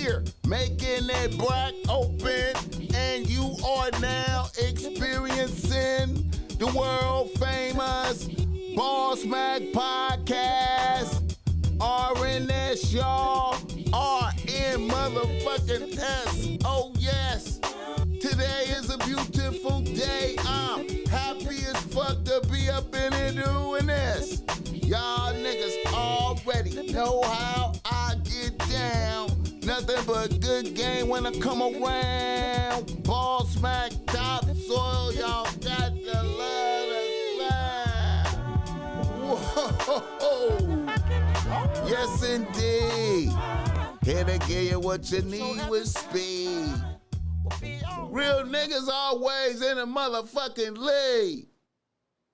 here, making it black open, and you are now experiencing the world famous Bossmack podcast. RNS, y'all. RN motherfucking S. Oh, yes. Today is a beautiful day. I'm happy as fuck to be up in here doing this. Y'all niggas already know how I get down. Nothing but good game when I come around. Bossmack, topsoil, y'all got to love the slide. Whoa. Yes, indeed. Here to give you what you need with speed. Real niggas always in a motherfucking lead.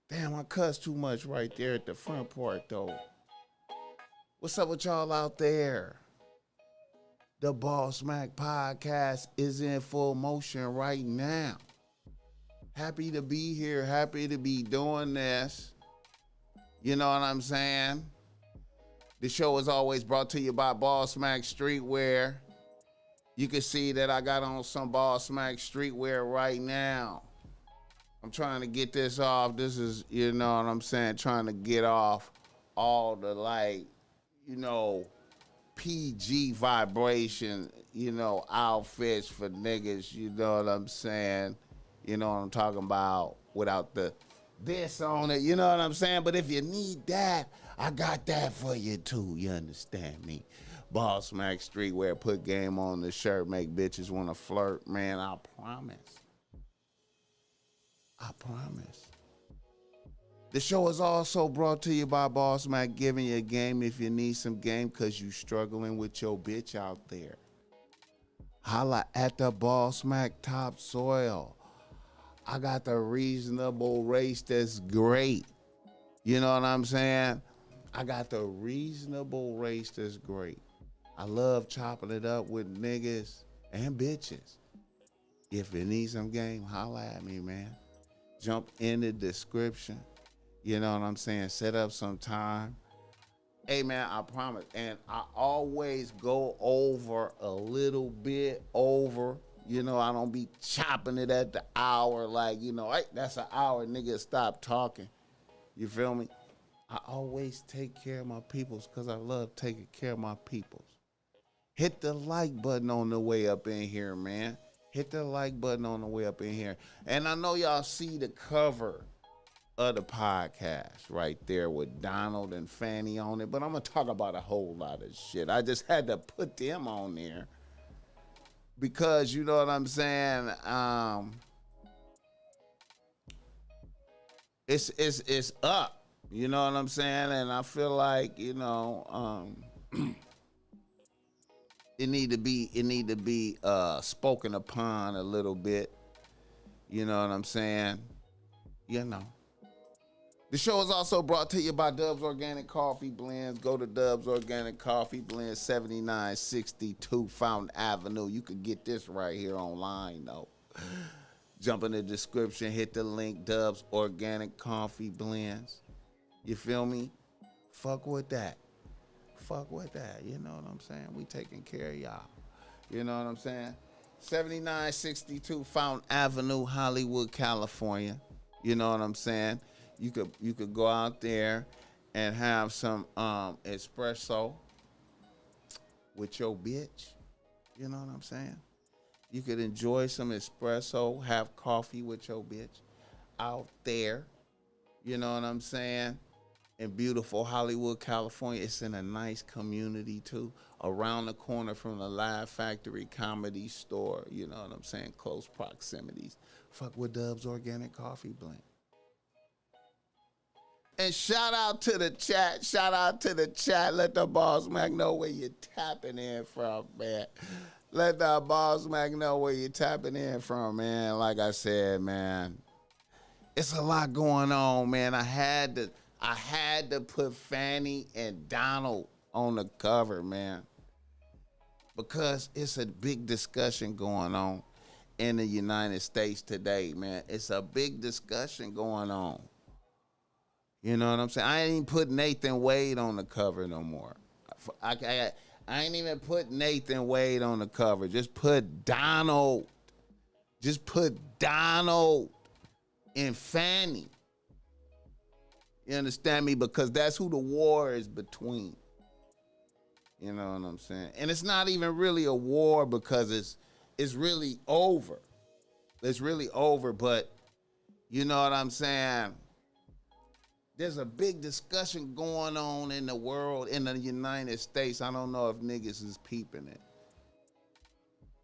Damn, I cussed too much right there at the front part, though. What's up with y'all out there? The Bossmack podcast is in full motion right now. Happy to be here. Happy to be doing this. You know what I'm saying? The show is always brought to you by Bossmack Streetwear. You can see that I got on some Bossmack Streetwear right now. I'm trying to get this off. This is, you know what I'm saying, trying to get off all the, like, you know, PG vibration, you know, outfits for niggas, you know what I'm saying? You know what I'm talking about, without the this on it, you know what I'm saying? But if you need that, I got that for you too, you understand me? Bossmack Streetwear, put game on the shirt, make bitches want to flirt, man, I promise. I promise. The show is also brought to you by Bossmack, giving you a game if you need some game because you struggling with your bitch out there. Holla at the Bossmack topsoil. I got the reasonable race that's great. You know what I'm saying? I got the reasonable race that's great. I love chopping it up with niggas and bitches. If you need some game, holla at me, man. Jump in the description. You know what I'm saying? Set up some time. Hey, man, I promise. And I always go over a little bit over. You know, I don't be chopping it at the hour like, you know, hey, that's an hour, nigga, stop talking. You feel me? I always take care of my peoples because I love taking care of my peoples. Hit the like button on the way up in here, man. Hit the like button on the way up in here. And I know y'all see the cover of the podcast right there with Donald and Fani on it, but I'm going to talk about a whole lot of shit. I just had to put them on there because, you know what I'm saying, it's up, you know what I'm saying, and I feel like, you know, it need to be spoken upon a little bit. You know what I'm saying? You know. The show is also brought to you by Dubs Organic Coffee Blends. Go to Dubs Organic Coffee Blends, 7962 Fountain Avenue. You can get this right here online, though. Jump in the description, hit the link, Dubs Organic Coffee Blends. You feel me? Fuck with that. Fuck with that. You know what I'm saying? We taking care of y'all. You know what I'm saying? 7962 Fountain Avenue, Hollywood, California. You know what I'm saying? You could go out there and have some espresso with your bitch. You know what I'm saying? You could enjoy some espresso, have coffee with your bitch out there. You know what I'm saying? In beautiful Hollywood, California. It's in a nice community, too. Around the corner from the Live Factory Comedy Store. You know what I'm saying? Close proximities. Fuck with Dubs Organic Coffee Blend. And shout out to the chat. Shout out to the chat. Let the Bossmack know where you're tapping in from, man. Let the Bossmack know where you're tapping in from, man. Like I said, man, it's a lot going on, man. I had to put Fani and Donald on the cover, man, because it's a big discussion going on in the United States today, man. It's a big discussion going on. You know what I'm saying? I ain't even put Nathan Wade on the cover no more. I I ain't even put Nathan Wade on the cover. Just put Donald. Just put Donald and Fani. You understand me? Because that's who the war is between. You know what I'm saying? And it's not even really a war because it's really over. It's really over, but you know what I'm saying? There's a big discussion going on in the world, in the United States. I don't know if niggas is peeping it.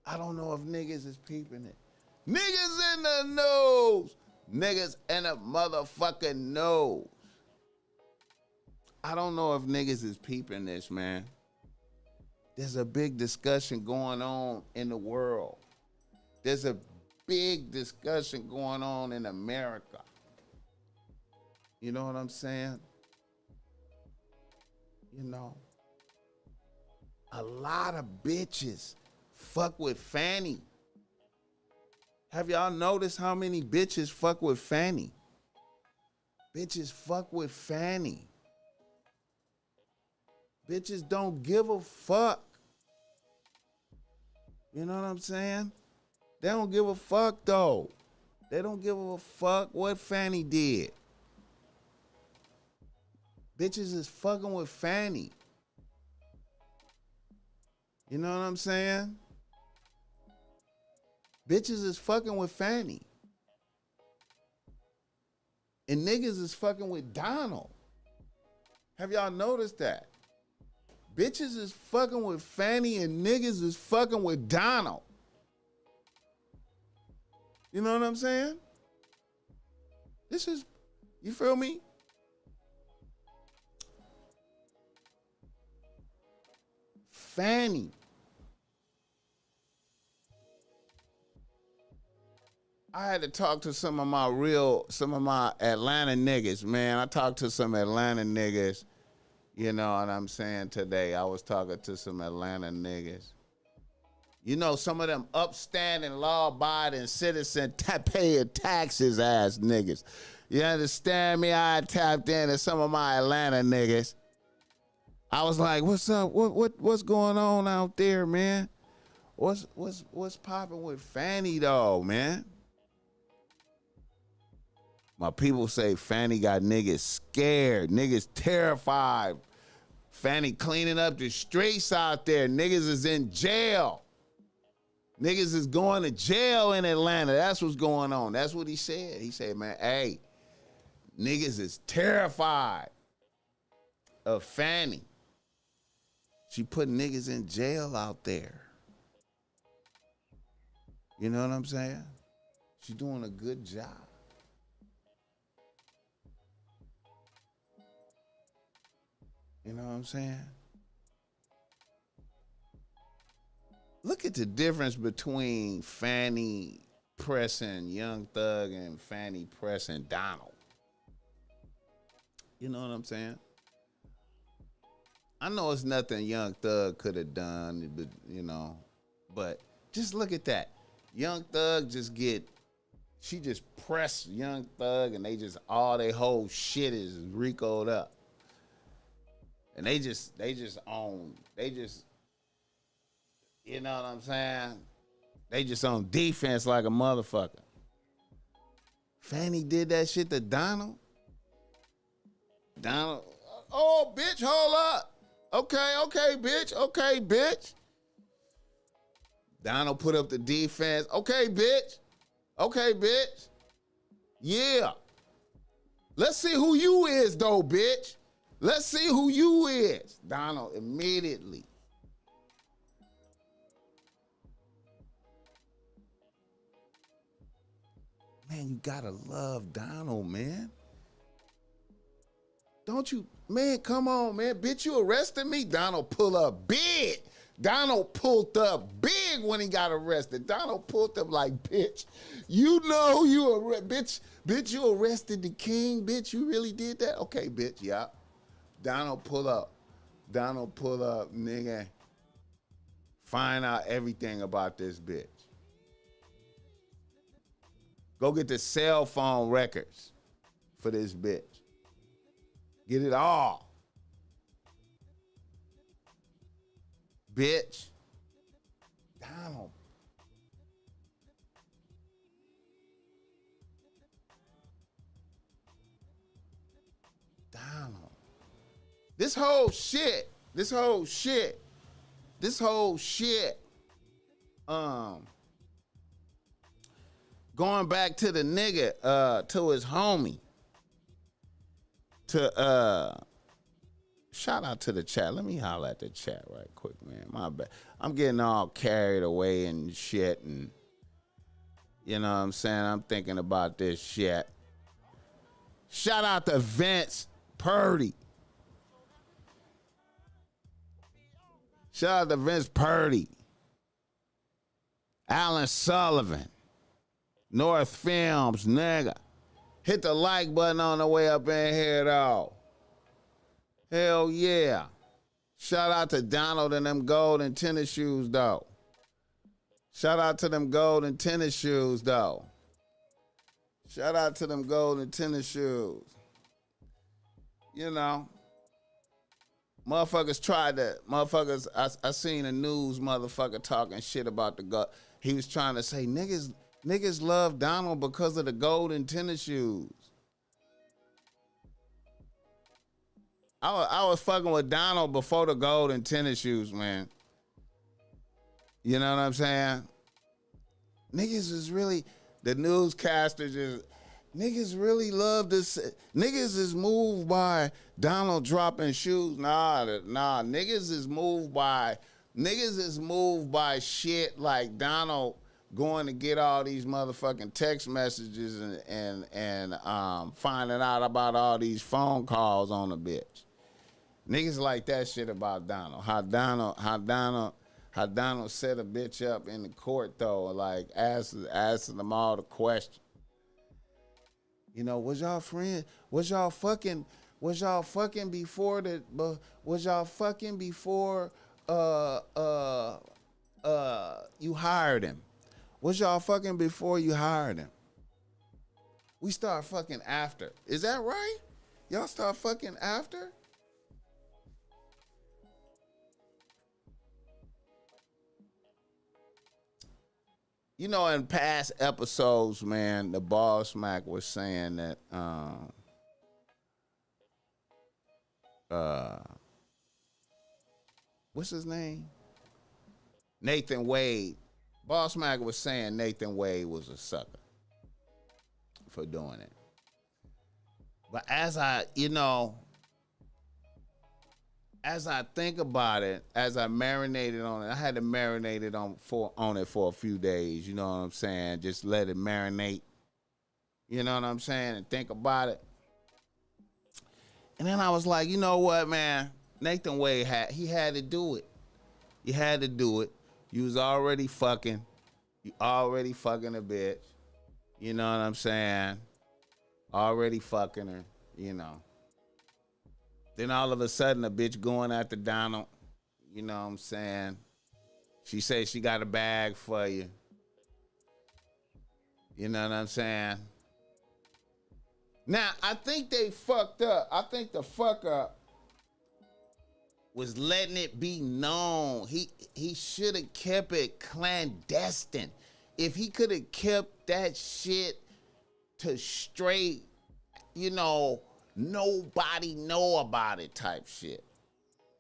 I don't know if niggas is peeping it. Niggas in the nose. Niggas in the motherfucking nose. I don't know if niggas is peeping this, man. There's a big discussion going on in the world. There's a big discussion going on in America. You know what I'm saying? You know, a lot of bitches fuck with Fani. Have y'all noticed how many bitches fuck with Fani? Bitches fuck with Fani. Bitches don't give a fuck. You know what I'm saying? They don't give a fuck though. They don't give a fuck what Fani did. Bitches is fucking with Fani. You know what I'm saying? Bitches is fucking with Fani. And niggas is fucking with Donald. Have y'all noticed that? Bitches is fucking with Fani and niggas is fucking with Donald. You know what I'm saying? This is, you feel me? Fani. I had to talk to some of my Atlanta niggas, man. I talked to some Atlanta niggas, you know what I'm saying, today. I was talking to some Atlanta niggas. You know, some of them upstanding, law-abiding citizen paying taxes ass niggas. You understand me? I tapped into some of my Atlanta niggas. I was like, what's up? What's going on out there, man? What's popping with Fani though, man? My people say Fani got niggas scared, niggas terrified. Fani cleaning up the streets out there. Niggas is in jail. Niggas is going to jail in Atlanta. That's what's going on. That's what he said. He said, man, hey, niggas is terrified of Fani. She put niggas in jail out there. You know what I'm saying? She's doing a good job. You know what I'm saying? Look at the difference between Fani pressing Young Thug and Fani pressing Donald. You know what I'm saying? I know it's nothing Young Thug could have done, but you know, but just look at that. Young Thug she just pressed Young Thug and all they whole shit is Rico'd up. And they just, you know what I'm saying? They just on defense like a motherfucker. Fani did that shit to Donald. Donald, oh, bitch, hold up. Okay, bitch. Donald put up the defense. Okay, bitch. Yeah. Let's see who you is, though, bitch. Let's see who you is. Donald immediately. Man, you gotta love Donald, man. Don't you, man, come on, man. Bitch, you arrested me? Donald pull up big. Donald pulled up big when he got arrested. Donald pulled up like, bitch, you know who you arrested. Bitch, you arrested the king. Bitch, you really did that? Okay, bitch, yeah. Donald pull up, nigga. Find out everything about this bitch. Go get the cell phone records for this bitch. Get it all. bitch. Donald. Donald. This whole shit. Going back to the nigga, to his homie. Shout out to the chat. Let me holler at the chat right quick, man. My bad. I'm getting all carried away and shit, and you know what I'm saying? I'm thinking about this shit. Shout out to Vince Purdy. Shout out to Vince Purdy. Alan Sullivan. North Films, nigga. Hit the like button on the way up in here, though. Hell yeah. Shout out to Donald and them golden tennis shoes, though. Shout out to them golden tennis shoes, though. Shout out to them golden tennis shoes. You know, motherfuckers tried to, I seen a news motherfucker talking shit about the God. He was trying to say niggas love Donald because of the golden tennis shoes. I was fucking with Donald before the golden tennis shoes, man. You know what I'm saying? Niggas is really, the newscasters just, niggas really love this. Niggas is moved by Donald dropping shoes. Nah, niggas is moved by shit like Donald going to get all these motherfucking text messages and finding out about all these phone calls on the bitch. Niggas like that shit about Donald. How Donald set a bitch up in the court though, like asking them all the questions. You know, was y'all friends? Was y'all fucking before you hired him? Was y'all fucking before you hired him? We start fucking after. Is that right? Y'all start fucking after? You know, in past episodes, man, the Bossmack was saying that what's his name? Nathan Wade. Bossmack was saying Nathan Wade was a sucker for doing it. But as I think about it, as I marinated on it, I had to marinate it on it for a few days, you know what I'm saying? Just let it marinate. You know what I'm saying? And think about it. And then I was like, you know what, man? Nathan Wade had to do it. He had to do it. You was already fucking. You already fucking a bitch. You know what I'm saying? Already fucking her, you know. Then all of a sudden, a bitch going after Donald. You know what I'm saying? She says she got a bag for you. You know what I'm saying? Now, I think they fucked up. I think the fuck up was letting it be known. He should have kept it clandestine. If he could have kept that shit to straight, you know, nobody know about it type shit.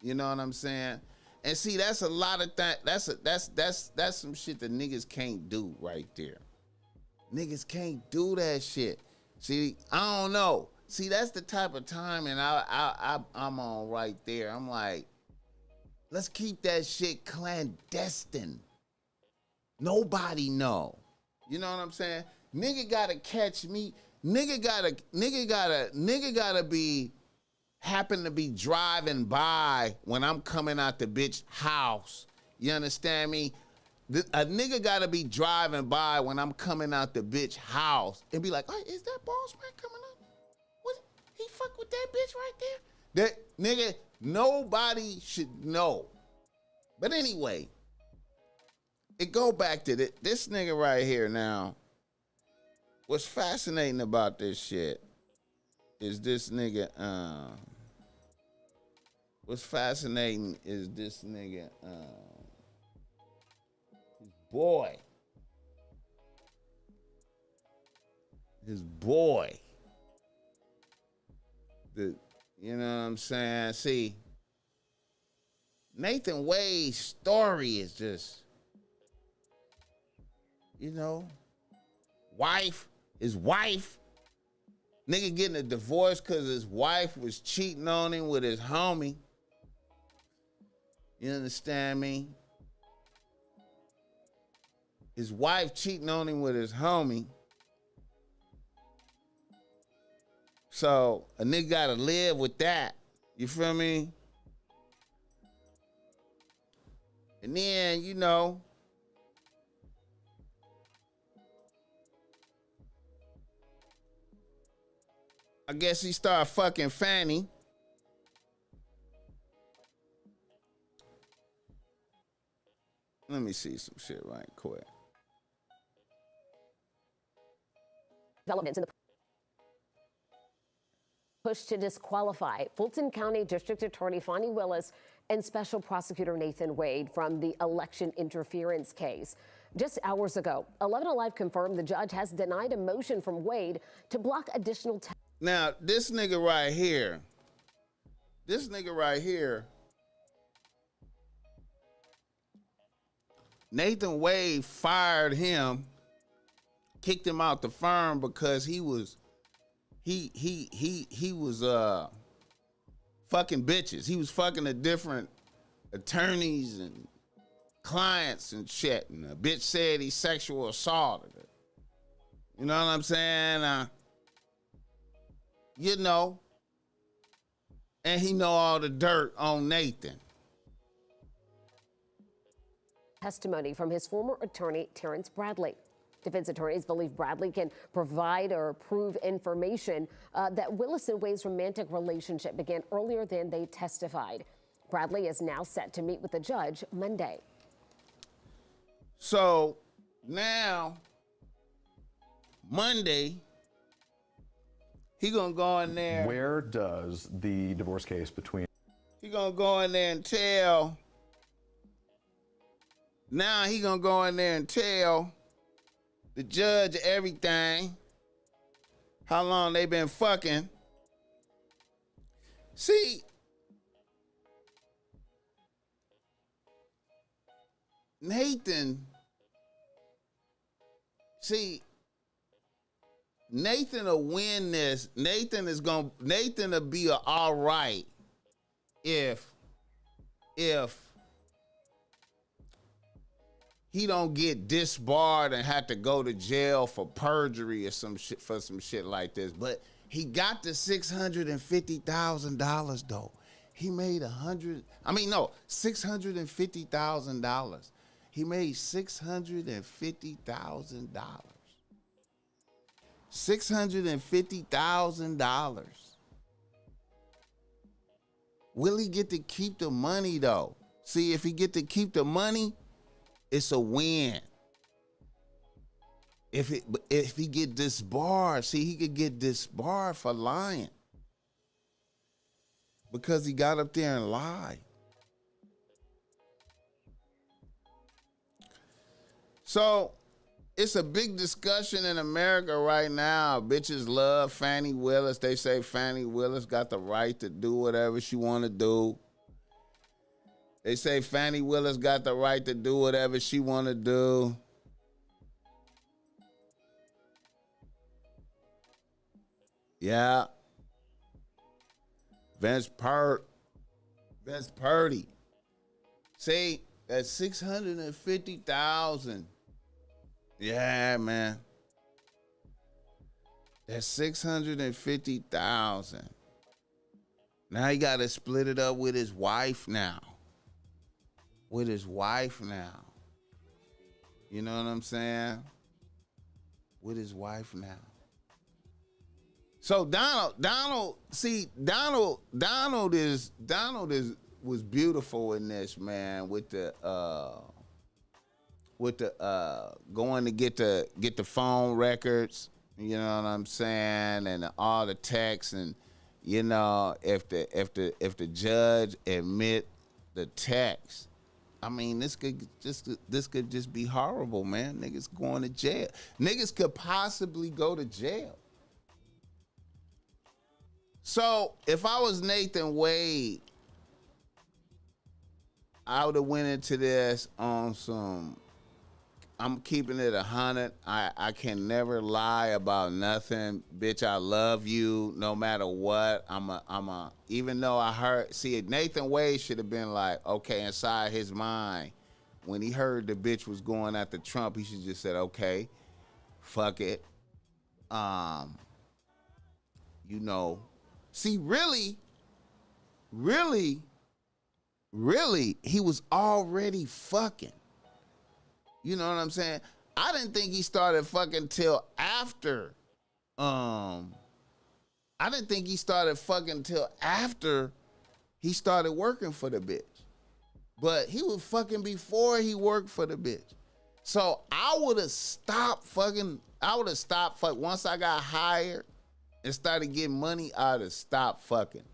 You know what I'm saying? And see, that's a lot of that. That's some shit that niggas can't do right there. Niggas can't do that shit. See, I don't know. See, that's the type of time, and I'm on right there. I'm like, let's keep that shit clandestine. Nobody know. You know what I'm saying? Nigga gotta catch me. Nigga gotta be happen to be driving by when I'm coming out the bitch house. You understand me? A nigga gotta be driving by when I'm coming out the bitch house and be like, hey, is that Bossmack coming up? What? He fuck with that bitch right there? That nigga, nobody should know. But anyway, it go back to this nigga right here now. What's fascinating about this shit is this nigga, What's fascinating is this nigga, his boy. You know what I'm saying? See, Nathan Wade's story is just, you know, his wife, nigga getting a divorce because his wife was cheating on him with his homie. You understand me? His wife cheating on him with his homie. So a nigga gotta live with that. You feel me? And then, you know, I guess he started fucking Fani. Let me see some shit right quick. Developments in the push to disqualify Fulton County District Attorney Fani Willis and Special Prosecutor Nathan Wade from the election interference case. Just hours ago, 11 Alive confirmed the judge has denied a motion from Wade to block additional testimony. Now, this nigga right here, Nathan Wade fired him, kicked him out the firm because he was fucking bitches. He was fucking the different attorneys and clients and shit. And a bitch said he sexual assaulted her. You know what I'm saying? You know. And he know all the dirt on Nathan. Testimony from his former attorney, Terrence Bradley. Defense attorneys believe Bradley can provide or prove information that Willis and Wade's romantic relationship began earlier than they testified. Bradley is now set to meet with the judge Monday. So now, Monday, he gonna go in there. Where does the divorce case between... He gonna go in there and tell. Now he gonna go in there and tell the judge everything. How long they been fucking. See, Nathan will win this. Nathan will be all right if he don't get disbarred and have to go to jail for perjury or some shit like this. But he got the $650,000 though. He made $650,000. He made $650,000. $650,000. Will he get to keep the money though? See, if he get to keep the money, it's a win. If he get disbarred, see, he could get disbarred for lying because he got up there and lied. So it's a big discussion in America right now. Bitches love Fani Willis. They say Fani Willis got the right to do whatever she want to do. They say Fani Willis got the right to do whatever she want to do. Yeah. Vince Purdy. See, that's $650,000. Yeah, man. That's $650,000. Now he got to split it up with his wife now. You know what I'm saying? With his wife now. So Donald was beautiful in this, man, with the going to get the phone records, you know what I'm saying, and all the texts and You know, if the judge admit the text, I mean, this could just be horrible, man. Niggas going to jail. Niggas could possibly go to jail. So if I was Nathan Wade, I would have went into this on some, I'm keeping it 100. I can never lie about nothing. Bitch, I love you no matter what. Even though I heard, see, Nathan Wade should have been like, okay, inside his mind, when he heard the bitch was going after Trump, he should just said, okay, fuck it. You know, see, really, he was already fucking. You know what I'm saying? I didn't think he started fucking till after. I didn't think he started fucking till after he started working for the bitch. But he was fucking before he worked for the bitch. So I would have stopped fucking. Once I got hired and started getting money, I would have stopped fucking.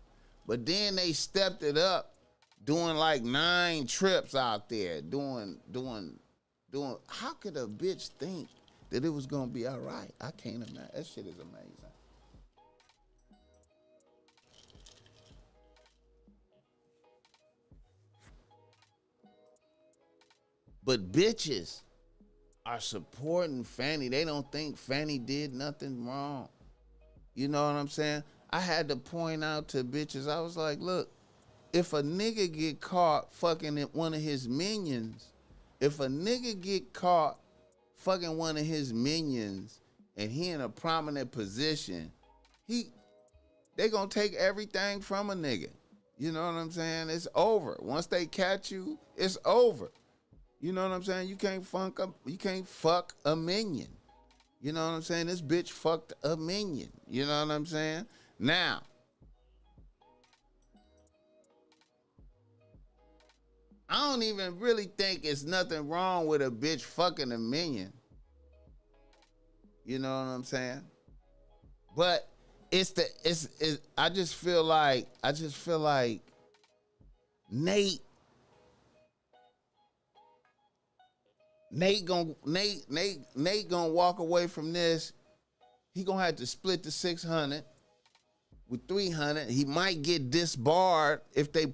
But then they stepped it up, doing like 9 trips out there, doing. How could a bitch think that it was gonna be all right? I can't imagine. That shit is amazing. But bitches are supporting Fani. They don't think Fani did nothing wrong. You know what I'm saying? I had to point out to bitches, I was like, look, if a nigga get caught fucking one of his minions, if a nigga get caught fucking one of his minions and he in a prominent position, they gonna take everything from a nigga. You know what I'm saying? It's over. Once they catch you, it's over. You know what I'm saying? You can't fuck a minion. You know what I'm saying? This bitch fucked a minion. You know what I'm saying? Now, I don't even really think it's nothing wrong with a bitch fucking a minion. You know what I'm saying? But I just feel like Nate gonna walk away from this. He gonna have to split the 600 with 300. He might get disbarred if they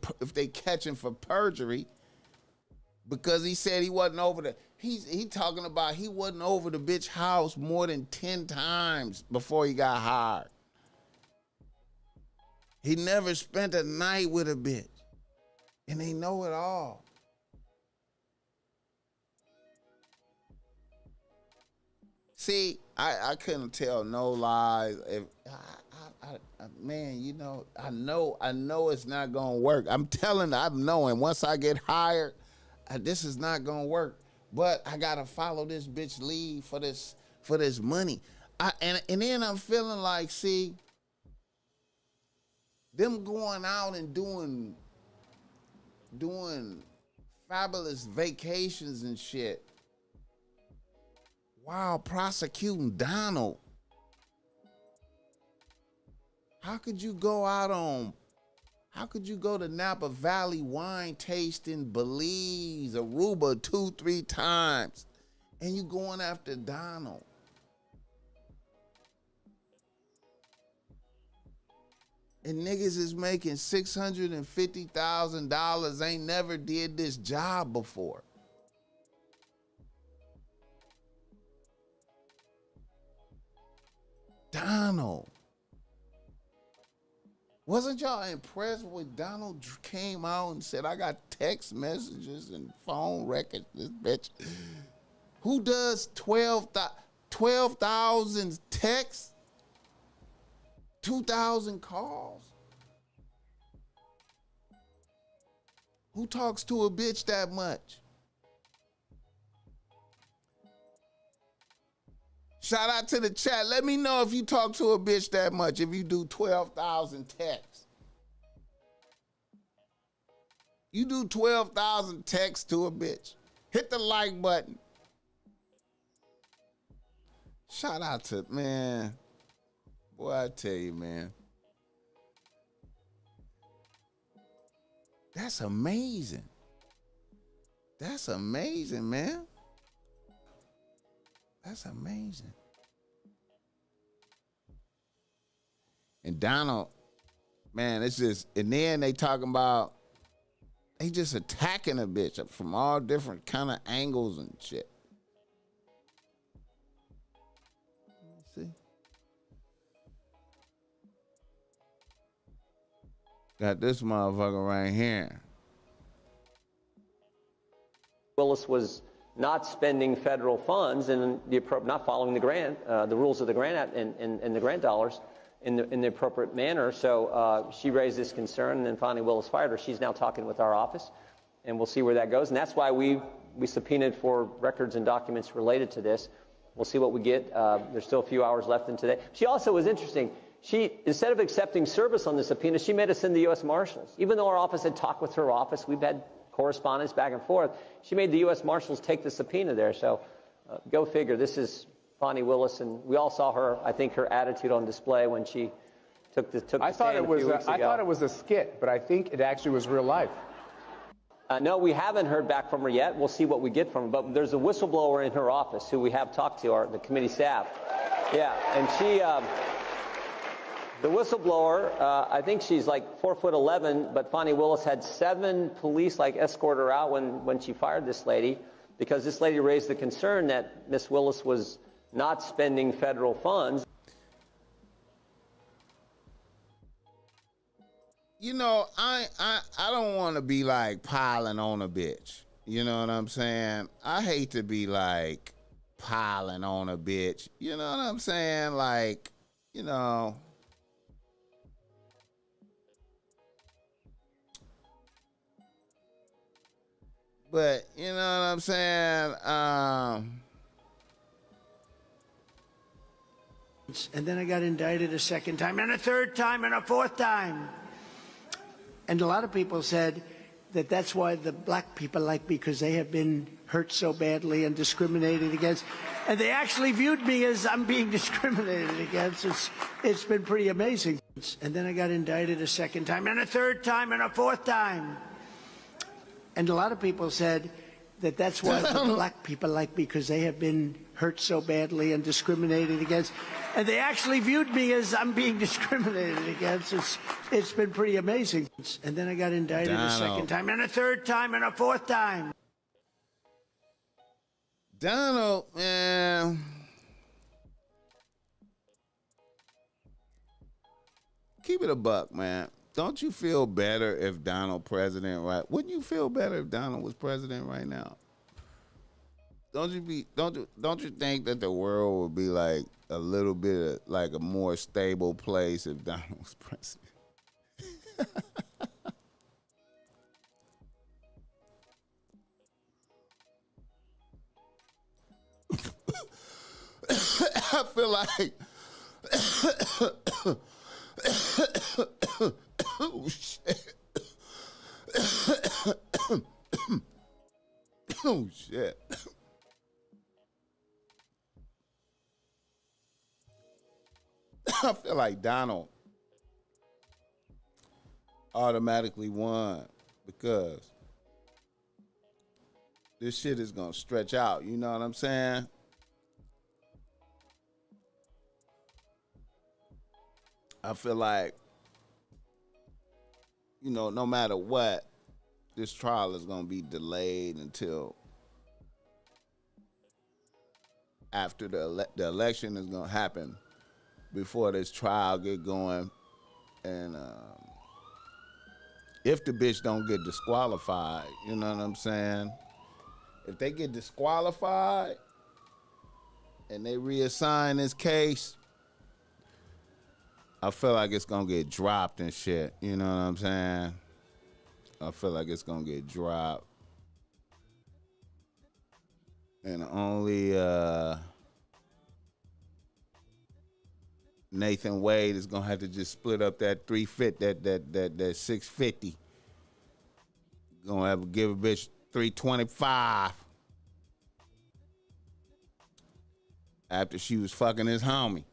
catch him for perjury, because he said he wasn't over the. He talking about he wasn't over the bitch house more than 10 times before he got hired. He never spent a night with a bitch, and they know it all. See, I couldn't tell no lies. Man, you know, I know it's not gonna work. I'm knowing once I get hired, this is not gonna work. But I gotta follow this bitch lead for this money. And then I'm feeling like, see, them going out and doing fabulous vacations and shit while prosecuting Donald. How could you go to Napa Valley wine tasting, Belize, Aruba 2-3 times, and you going after Donald? And niggas is making $650,000, ain't never did this job before. Donald. Wasn't y'all impressed when Donald came out and said, I got text messages and phone records, this bitch? Who does 12,000 texts? 2,000 calls? Who talks to a bitch that much? Shout out to the chat. Let me know if you talk to a bitch that much, if you do 12,000 texts. You do 12,000 texts to a bitch. Hit the like button. Shout out to, man. Boy, I tell you, man. That's amazing. That's amazing, man. That's amazing. And Donald, man, it's just, and then they talking about, they just attacking a bitch from all different kind of angles and shit. See? Got this motherfucker right here. Willis was not spending federal funds and not following the grant, the rules of the grant and the grant dollars in the appropriate manner. So she raised this concern, and then Fani Willis fired her. She's now talking with our office, and we'll see where that goes. And that's why we subpoenaed for records and documents related to this. We'll see what we get. There's still a few hours left in today. She also was interesting. She, instead of accepting service on the subpoena, she made us send the U.S. Marshals. Even though our office had talked with her office, we've had correspondence back and forth, she made the U.S. Marshals take the subpoena there. So go figure. This is Fani Willis, and we all saw her, I think, her attitude on display when she took the stand a few weeks ago. I thought it was a skit, but I think it actually was real life. No, we haven't heard back from her yet. We'll see what we get from her. But there's a whistleblower in her office who we have talked to, the committee staff. Yeah, and she, the whistleblower, I think she's like 4'11", but Fani Willis had 7 police escort her out when she fired this lady, because this lady raised the concern that Miss Willis was not spending federal funds. You know, I don't want to be like piling on a bitch. You know what I'm saying? I hate to be like piling on a bitch. You know what I'm saying? Like, you know. But, you know what I'm saying? And then I got indicted a second time, and a third time, and a fourth time. And a lot of people said that that's why the black people like me, because they have been hurt so badly and discriminated against. And they actually viewed me as I'm being discriminated against. It's been pretty amazing. And then I got indicted a second time, and a third time, and a fourth time. And a lot of people said that that's why the black people like me, because they have been hurt so badly and discriminated against. And they actually viewed me as I'm being discriminated against. It's been pretty amazing. And then I got indicted a second time, and a third time, and a fourth time. Donald, man. Keep it a buck, man. Don't you feel better if Donald president, right? Wouldn't you feel better if Donald was president right now? Don't you think that the world would be like a little bit like a more stable place if Donald was president? I feel like oh shit. Oh shit. I feel like Donald automatically won because this shit is gonna stretch out. You know what I'm saying? I feel like, you know, no matter what, this trial is gonna be delayed until after the election is gonna happen, before this trial get going. And if the bitch don't get disqualified, you know what I'm saying? If they get disqualified and they reassign this case, I feel like it's gonna get dropped and shit. You know what I'm saying? I feel like it's gonna get dropped. And only Nathan Wade is gonna have to just split up that 350, that 650. Gonna have to give a bitch 325 after she was fucking his homie.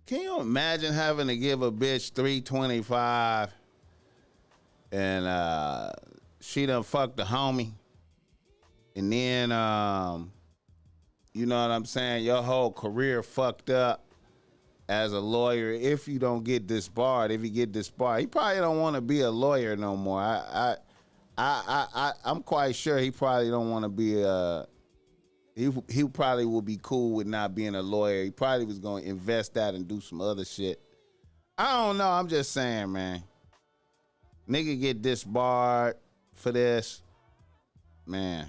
Can you imagine having to give a bitch 325 and she done fucked the homie. And then, you know what I'm saying? Your whole career fucked up as a lawyer. If you don't get disbarred, if you get disbarred, he probably don't want to be a lawyer no more. I'm quite sure he probably don't want to be a. He probably would be cool with not being a lawyer. He probably was going to invest that and do some other shit. I don't know. I'm just saying, man. Nigga get disbarred for this. Man.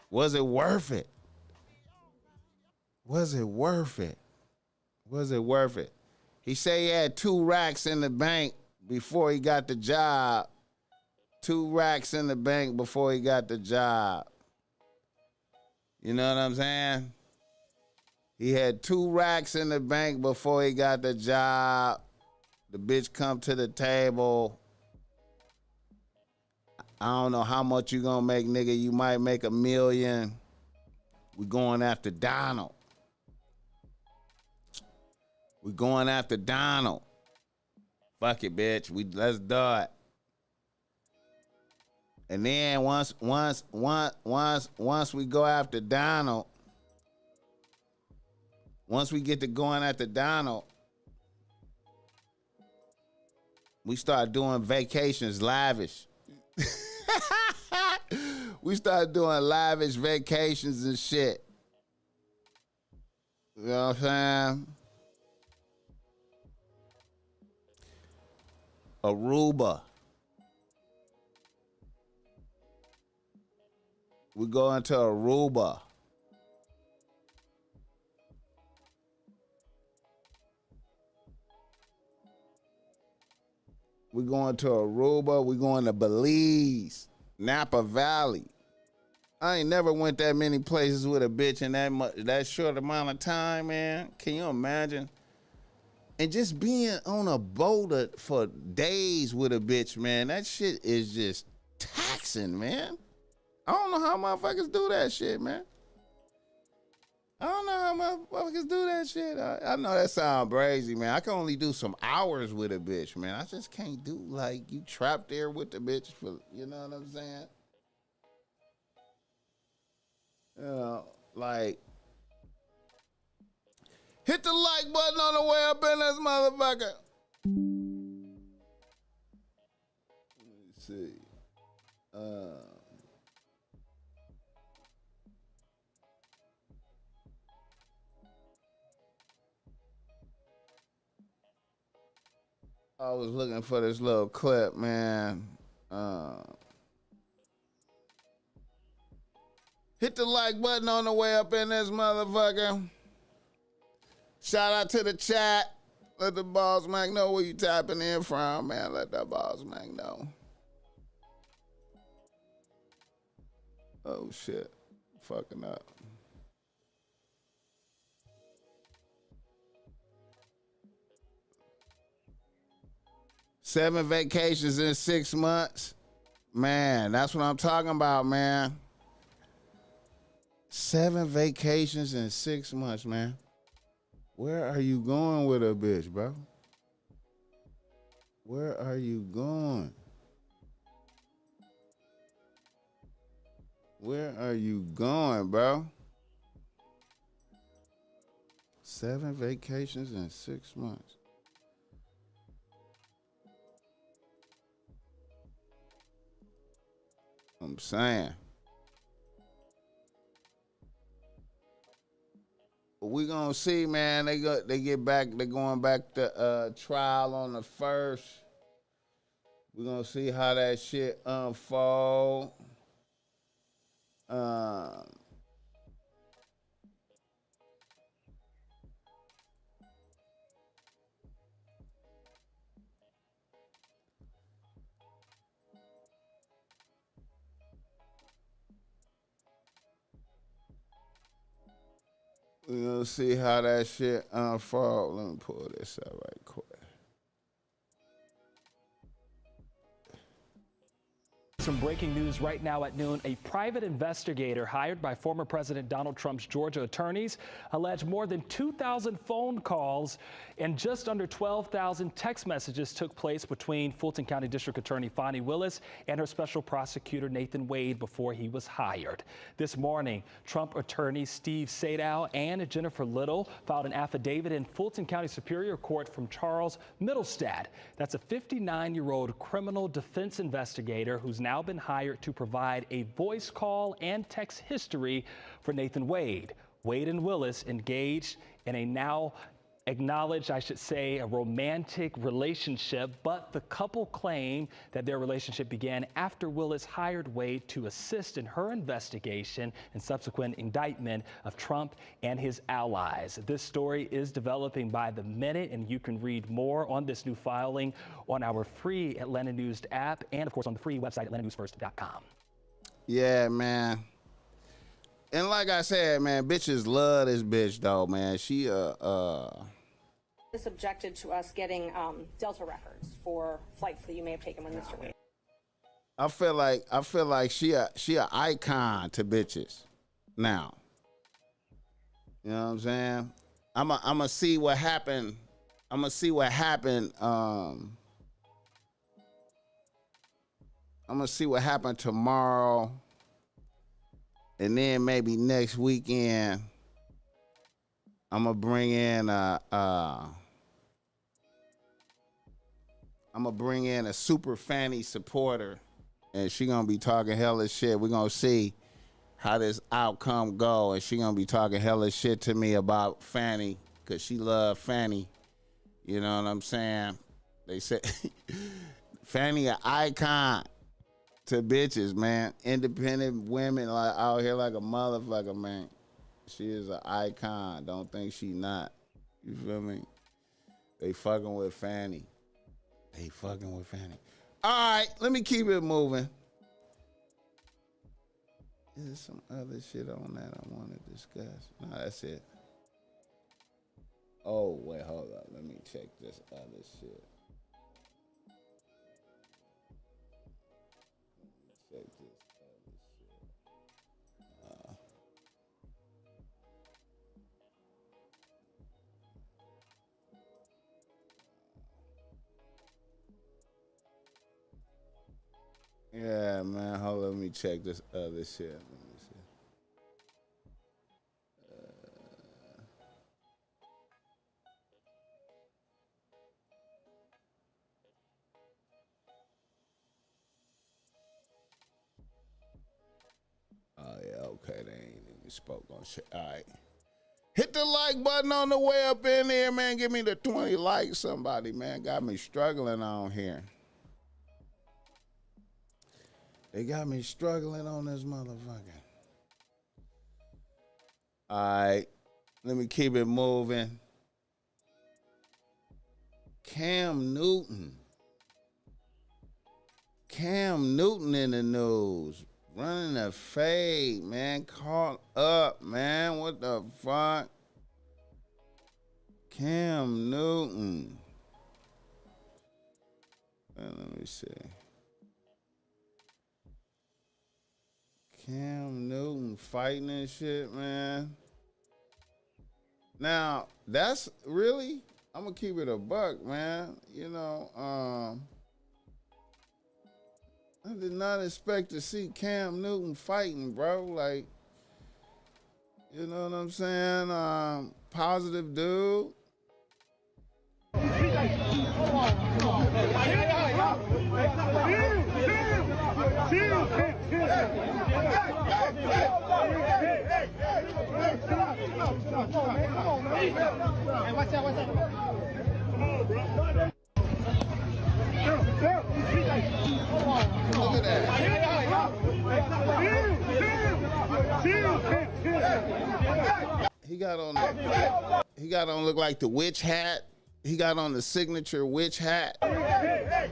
Was it worth it? Was it worth it? Was it worth it? He said he had 2 racks in the bank before he got the job. 2 racks in the bank before he got the job. You know what I'm saying? He had 2 racks in the bank before he got the job. The bitch come to the table. I don't know how much you gonna make, nigga. You might make $1 million. We going after Donald. We going after Donald. Fuck it, bitch. Let's do it. And then once we go after Donald, once we get to going after Donald, we start doing vacations lavish. We start doing lavish vacations and shit. You know what I'm saying? Aruba. We go into Aruba. We going to Aruba. We going to Belize, Napa Valley. I ain't never went that many places with a bitch in that short amount of time, man. Can you imagine? And just being on a boat for days with a bitch, man, that shit is just taxing, man. I don't know how motherfuckers do that shit, man. I don't know how motherfuckers do that shit. I know that sound crazy, man. I can only do some hours with a bitch, man. I just can't do, like, you trapped there with the bitch for, you know what I'm saying? You know, like, hit the like button on the way up in this motherfucker. Let me see. I was looking for this little clip, man. Hit the like button on the way up in this motherfucker. Shout out to the chat. Let the Bossmack know where you tapping in from, man. Let that Bossmack know. Oh, shit. Fucking up. Seven vacations in 6 months. Man, that's what I'm talking about, man. 7 vacations in 6 months, man. Where are you going with a bitch, bro? Where are you going? Where are you going, bro? 7 vacations in 6 months. I'm saying. We gonna see, man. They get back. They going back to trial on the 1st. We gonna see how that shit unfold. We gonna see how that shit unfold. Let me pull this up right quick. Some breaking news right now at noon. A private investigator hired by former President Donald Trump's Georgia attorneys alleged more than 2,000 phone calls and just under 12,000 text messages took place between Fulton County District Attorney Fani Willis and her special prosecutor Nathan Wade before he was hired. This morning, Trump attorneys Steve Sadow and Jennifer Little filed an affidavit in Fulton County Superior Court from Charles Middlestad. That's a 59-year-old criminal defense investigator who's now been hired to provide a voice call and text history for Nathan Wade. Wade and Willis engaged in a now acknowledged, I should say, a romantic relationship, but the couple claim that their relationship began after Willis hired Wade to assist in her investigation and subsequent indictment of Trump and his allies. This story is developing by the minute, and you can read more on this new filing on our free Atlanta News app and, of course, on the free website, atlantanewsfirst.com. Yeah, man. And like I said, man, bitches love this bitch, though, man. She, This objected to us getting Delta records for flights that you may have taken with Mr. Wade. I feel like she a icon to bitches now. You know what I'm saying? I'ma see what happened. I'ma see what happened tomorrow. And then maybe next weekend I'ma bring in a super Fani supporter, and she gonna be talking hella shit. We're gonna see how this outcome go, and she gonna be talking hella shit to me about Fani, cause she love Fani. You know what I'm saying? They said Fani an icon to bitches, man. Independent women like out here like a motherfucker, man. She is an icon. Don't think she not. You feel me? They fucking with Fani. All right, let me keep it moving. Is there some other shit on that I want to discuss? No, that's it. Oh, wait, hold up. Let me check this other shit. Yeah, man. Hold on, let me check this other shit. Let me see. Oh, yeah, okay. They ain't even spoke on shit. All right. Hit the like button on the way up in there, man. Give me the 20 likes, somebody, man. Got me struggling on here. They got me struggling on this motherfucker. All right, let me keep it moving. Cam Newton in the news. Running a fade, man. Caught up, man. What the fuck? Cam Newton. Let me see. Cam Newton fighting and shit, man. Now, that's really, I'm gonna keep it a buck, man. You know, I did not expect to see Cam Newton fighting, bro. Like, you know what I'm saying? Positive dude. Look at that. He got on look like the witch hat. He got on the signature witch hat. Look at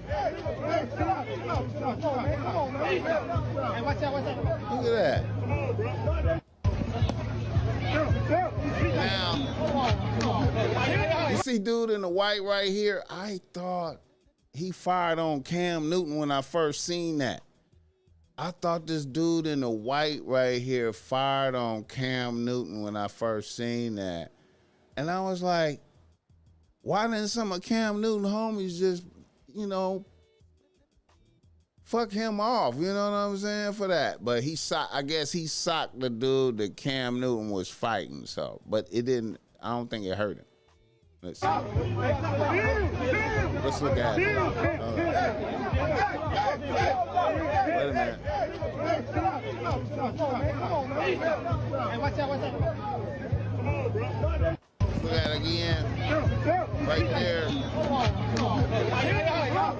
that. Now, you see dude in the white right here? I thought he fired on Cam Newton when I first seen that. I thought this dude in the white right here fired on Cam Newton when I first seen that. And I was like, why didn't some of Cam Newton homies just, you know, fuck him off, you know what I'm saying, for that? But I guess he socked the dude that Cam Newton was fighting, so. But it didn't, I don't think it hurt him. Let's see. Let's look at it. Wait a minute. Let's look at it again. Right there.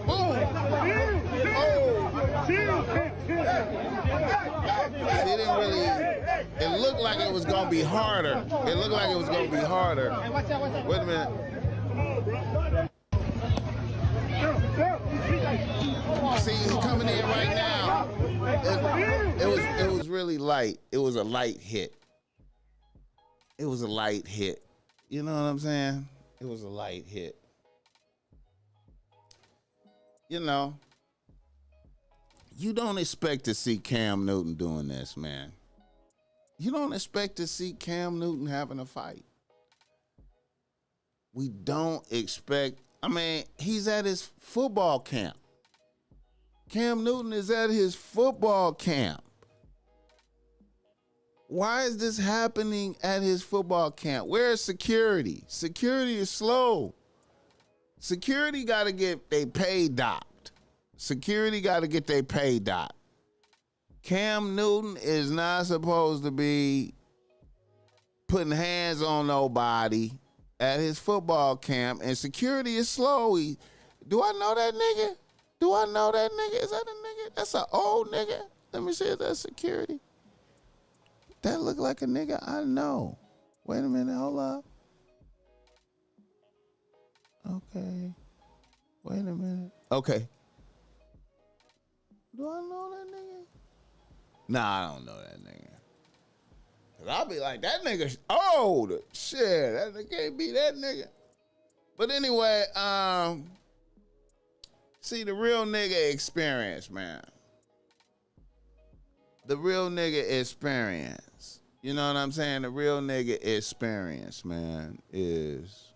Boom! Oh! See, it didn't really, it looked like it was going to be harder. It looked like it was going to be harder. Wait a minute. See, he's coming in right now. It was really light. It was a light hit. It was a light hit. You know what I'm saying? It was a light hit. You know, you don't expect to see Cam Newton doing this, man. You don't expect to see Cam Newton having a fight. We don't expect, I mean, he's at his football camp. Cam Newton is at his football camp. Why is this happening at his football camp? Where's security? Security is slow. Security got to get their pay docked. Security got to get their pay docked. Cam Newton is not supposed to be putting hands on nobody at his football camp, and security is slow. Do I know that nigga? Do I know that nigga? Is that a nigga? That's an old nigga. Let me see if that's security. That look like a nigga I know. Wait a minute, hold up. Okay. Wait a minute. Okay. Do I know that nigga? Nah, I don't know that nigga. Cause I'll be like, that nigga old. Shit, that nigga can't be that nigga. But anyway, see the real nigga experience, man. The real nigga experience. You know what I'm saying? The real nigga experience, man, is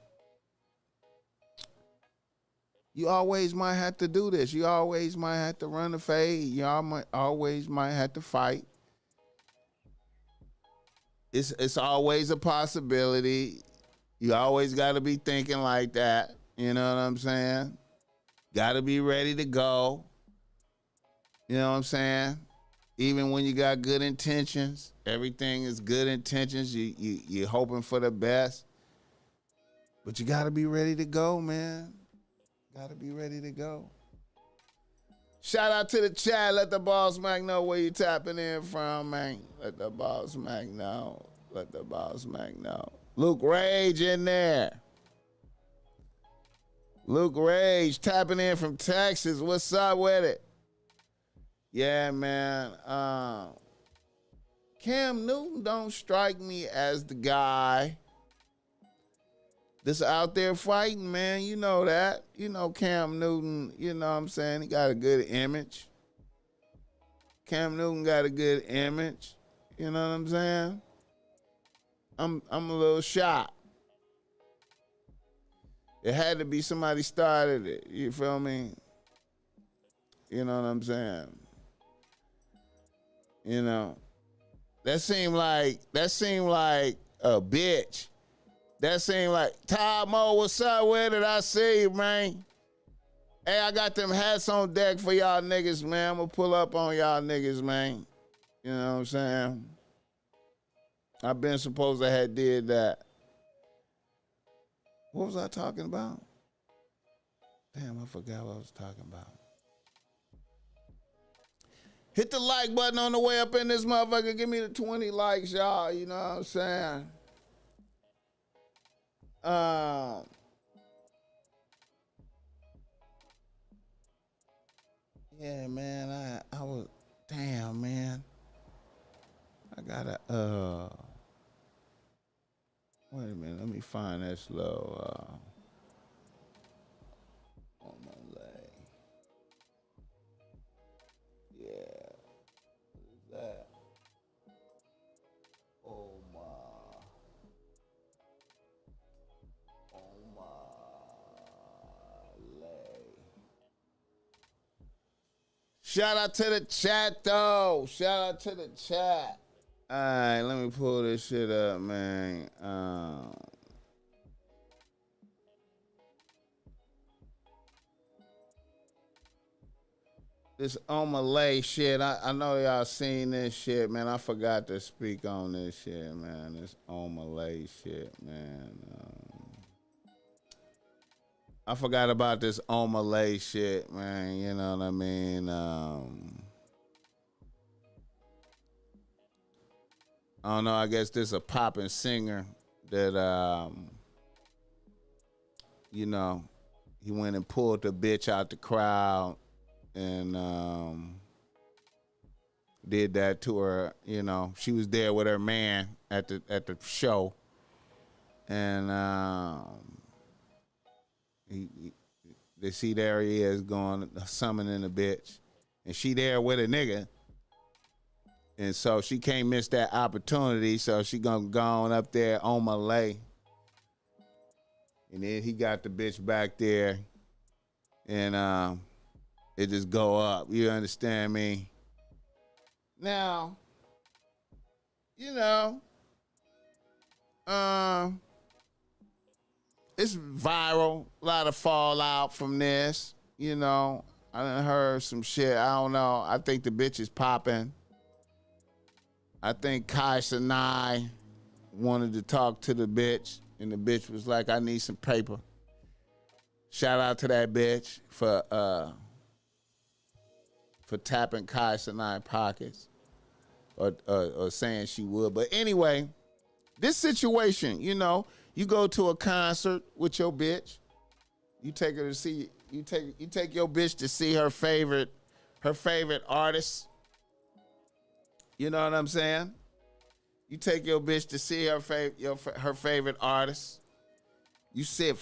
you always might have to do this. You always might have to run a fade. You always might have to fight. It's always a possibility. You always got to be thinking like that. You know what I'm saying? Got to be ready to go. You know what I'm saying? Even when you got good intentions, everything is good intentions. You're hoping for the best. But you got to be ready to go, man. Got to be ready to go. Shout out to the chat. Let the Bossmack know where you tapping in from, man. Let the Bossmack know. Let the Bossmack know. Luke Rage in there. Luke Rage tapping in from Texas. What's up with it? Yeah, man. Cam Newton don't strike me as the guy that's out there fighting, man. You know that. You know Cam Newton, you know what I'm saying? He got a good image. Cam Newton got a good image. You know what I'm saying? I'm a little shocked. It had to be somebody started it. You feel me? You know what I'm saying? You know, that seemed like a bitch. That seemed like, Todd Mo, what's up with it? I see you, man. Hey, I got them hats on deck for y'all niggas, man. I'm gonna pull up on y'all niggas, man. You know what I'm saying? I've been supposed to have did that. What was I talking about? Damn, I forgot what I was talking about. Hit the like button on the way up in this motherfucker. Give me the 20 likes, y'all. You know what I'm saying? Yeah, man. I was, damn, man. I gotta, wait a minute. Let me find that slow, on my leg. Yeah. Shout out to the chat, though. Shout out to the chat. All right, let me pull this shit up, man. This Omalay shit, I know y'all seen this shit, man. I forgot to speak on this shit, man. This Omalay shit, man. I forgot about this Omalay shit, man. You know what I mean? I don't know. I guess this a poppin' singer that, you know, he went and pulled the bitch out the crowd and did that to her. You know, she was there with her man at the show, and they see there he is going summoning a bitch, and she there with a nigga. And so she can't miss that opportunity, so she gonna go on up there on Malay. And then he got the bitch back there, and it just go up. You understand me? Now, you know, it's viral. A lot of fallout from this. You know, I done heard some shit. I don't know. I think the bitch is popping. I think Kai Sinai wanted to talk to the bitch, and the bitch was like, I need some paper. Shout out to that bitch for tapping Kai Sinai pockets or saying she would. But anyway, this situation, you know, you go to a concert with your bitch, you take her to see, you take your bitch to see her favorite artist. You know what I'm saying? You take your bitch to see her favorite artist. You sit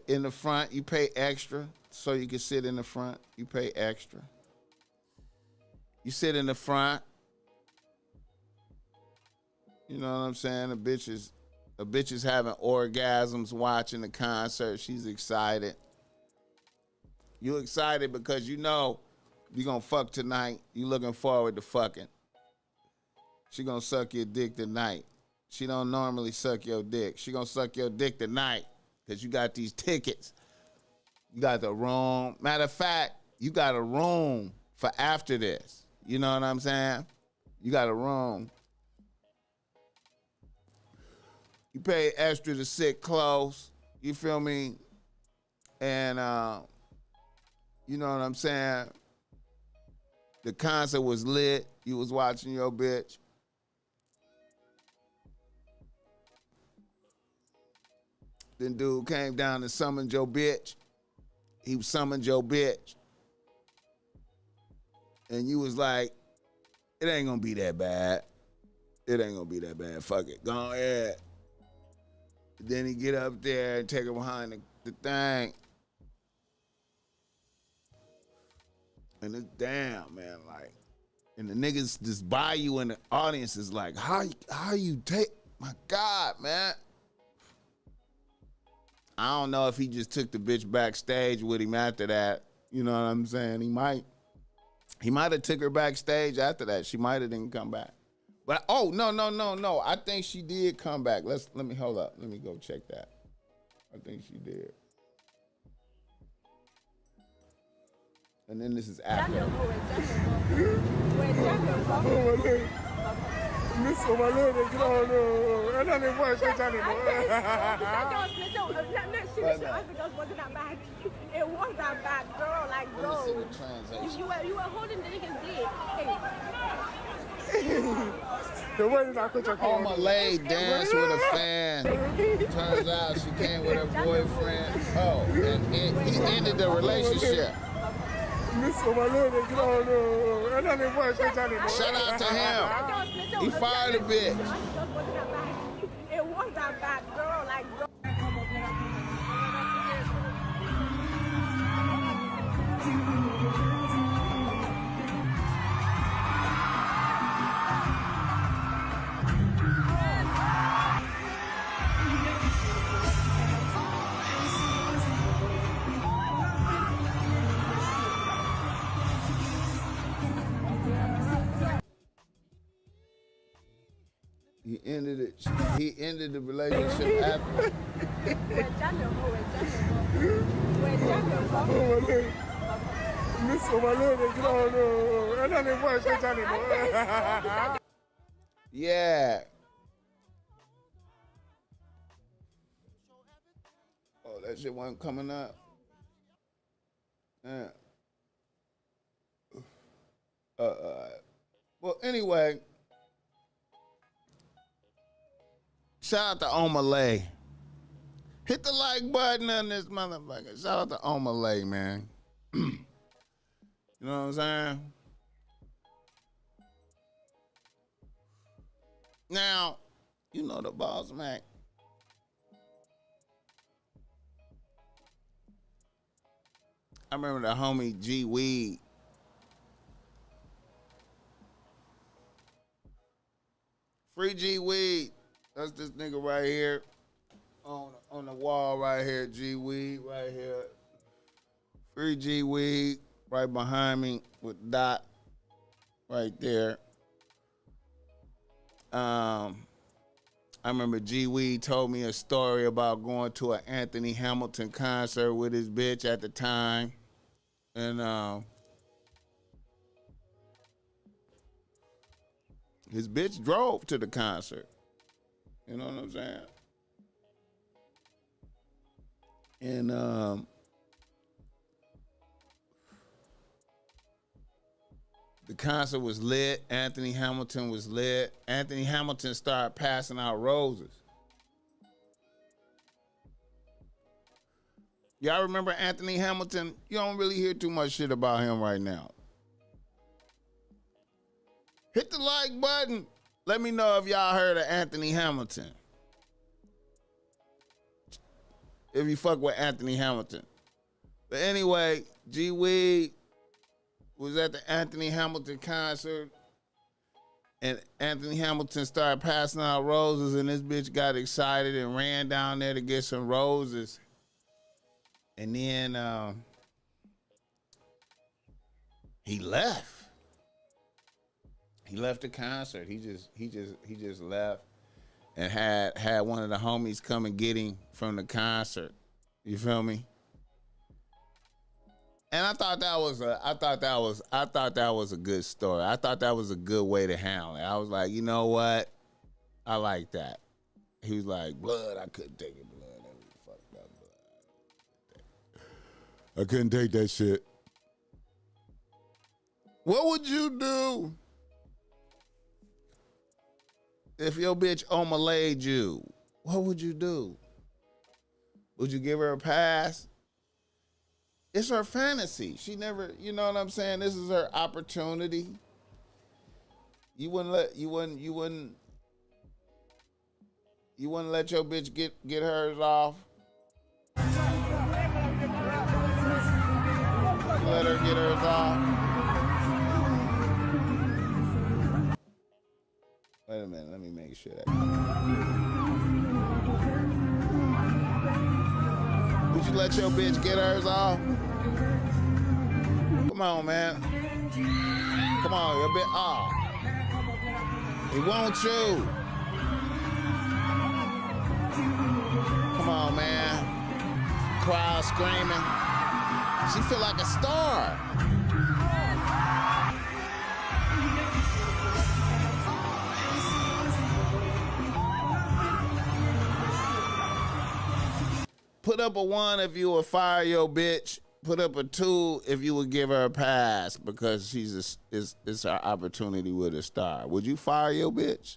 in the front. You pay extra so you can sit in the front. You pay extra. You sit in the front. You know what I'm saying? A bitch is having orgasms watching the concert. She's excited. You excited because you know you're gonna fuck tonight. You looking forward to fucking. She gonna suck your dick tonight. She don't normally suck your dick. She gonna suck your dick tonight because you got these tickets. You got the room. Matter of fact, you got a room for after this. You know what I'm saying? You got a room. You pay extra to sit close. You feel me? And you know what I'm saying? The concert was lit. You was watching your bitch. Then dude came down and summoned your bitch. He summoned your bitch. And you was like, it ain't gonna be that bad. It ain't gonna be that bad. Fuck it. Go ahead. Then he get up there and take her behind the thing. And it's damn, man, like, and the niggas just by you in the audience is like, how you take, my God, man. I don't know if he just took the bitch backstage with him after that. You know what I'm saying? He might have took her backstage after that. She might have didn't come back. But no. I think she did come back. Let me hold up. Let me go check that. I think she did. And then this is after. It was that bad, girl. Like, bro, you were holding the nigga's dick. Oh, my lady danced with a fan. Turns out she came with her boyfriend. Oh, and he ended the relationship. Shout out to him. He fired a bitch. It was that bad, girl. Like, bro. He ended it. He ended the relationship after. Yeah. Oh, that shit wasn't coming up. Yeah. Well, anyway, shout out to Omalay. Hit the like button on this motherfucker. Shout out to Omalay, man. You know what I'm saying? Now, you know the Bossmack. I remember the homie G Weed. Free G Weed. That's this nigga right here on the wall right here. G Weed right here. Free G Weed right behind me with Dot right there. I remember G Weed told me a story about going to an Anthony Hamilton concert with his bitch at the time. And his bitch drove to the concert. You know what I'm saying? And the concert was lit. Anthony Hamilton was lit. Anthony Hamilton started passing out roses. Y'all remember Anthony Hamilton? You don't really hear too much shit about him right now. Hit the like button. Let me know if y'all heard of Anthony Hamilton. If you fuck with Anthony Hamilton. But anyway, G Weed was at the Anthony Hamilton concert. And Anthony Hamilton started passing out roses, and this bitch got excited and ran down there to get some roses. And then he left. He left the concert. He just left and had one of the homies come and get him from the concert. You feel me? And I thought that was a good story. I thought that was a good way to handle it. I was like, you know what? I like that. He was like, blood, I couldn't take it, blood. That was fucked up, blood. I couldn't take that shit. What would you do if your bitch Omalayed you? What would you do? Would you give her a pass? It's her fantasy. She never, you know what I'm saying? This is her opportunity. You wouldn't let your bitch get hers off. Let her get hers off. Wait a minute, let me make sure that. Would you let your bitch get hers off? Come on, man. Come on, your bitch. Oh. He wants you. Come on, man. Crowd screaming. She feel like a star. Put up a 1 if you would fire your bitch. Put up a 2 if you would give her a pass because it's her opportunity with a star. Would you fire your bitch?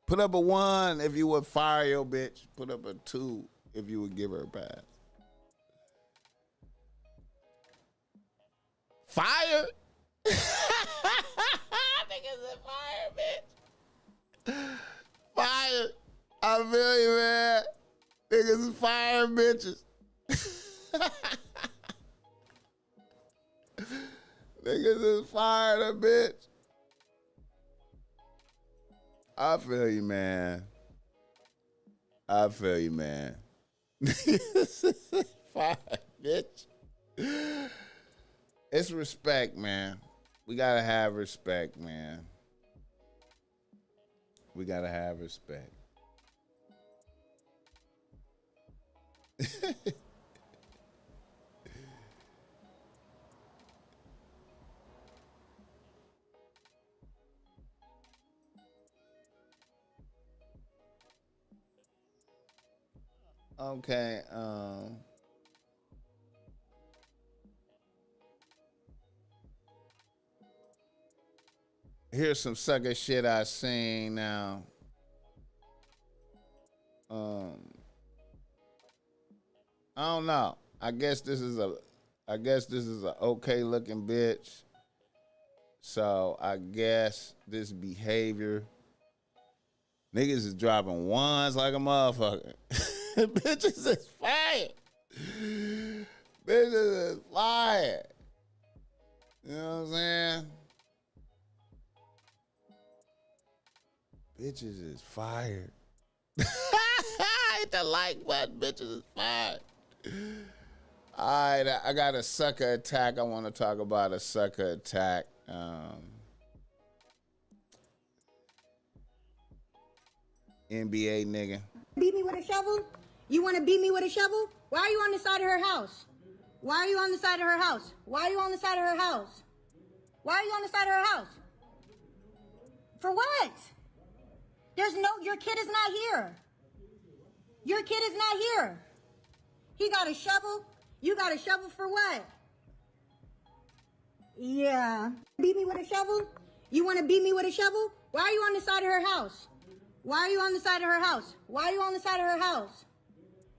Put up a 1 if you would fire your bitch. Put up a 2 if you would give her a pass. Fire? Niggas said fire, bitch. Fire. I feel you, man. Niggas is firing bitches. Niggas is firing a bitch. I feel you, man. I feel you, man. Fire, bitch. It's respect, man. We gotta have respect, man. We gotta have respect. Okay, here's some sucker shit I seen now. I don't know. I guess this is a okay looking bitch. So I guess this behavior, niggas is dropping ones like a motherfucker. Bitches is fire. Bitches is fire. You know what I'm saying? Bitches is fired. I hit the like button. Bitches is fired. All right, I got a sucker attack. I want to talk about a sucker attack. NBA nigga. Beat me with a shovel? You want to beat me with a shovel? Why are you on the side of her house? Why are you on the side of her house? Why are you on the side of her house? Why are you on the side of her house? For what? Your kid is not here. Your kid is not here. He got a shovel. You got a shovel for what? Yeah. Beat me with a shovel? You want to beat me with a shovel? Why are you on the side of her house? Why are you on the side of her house? Why are you on the side of her house?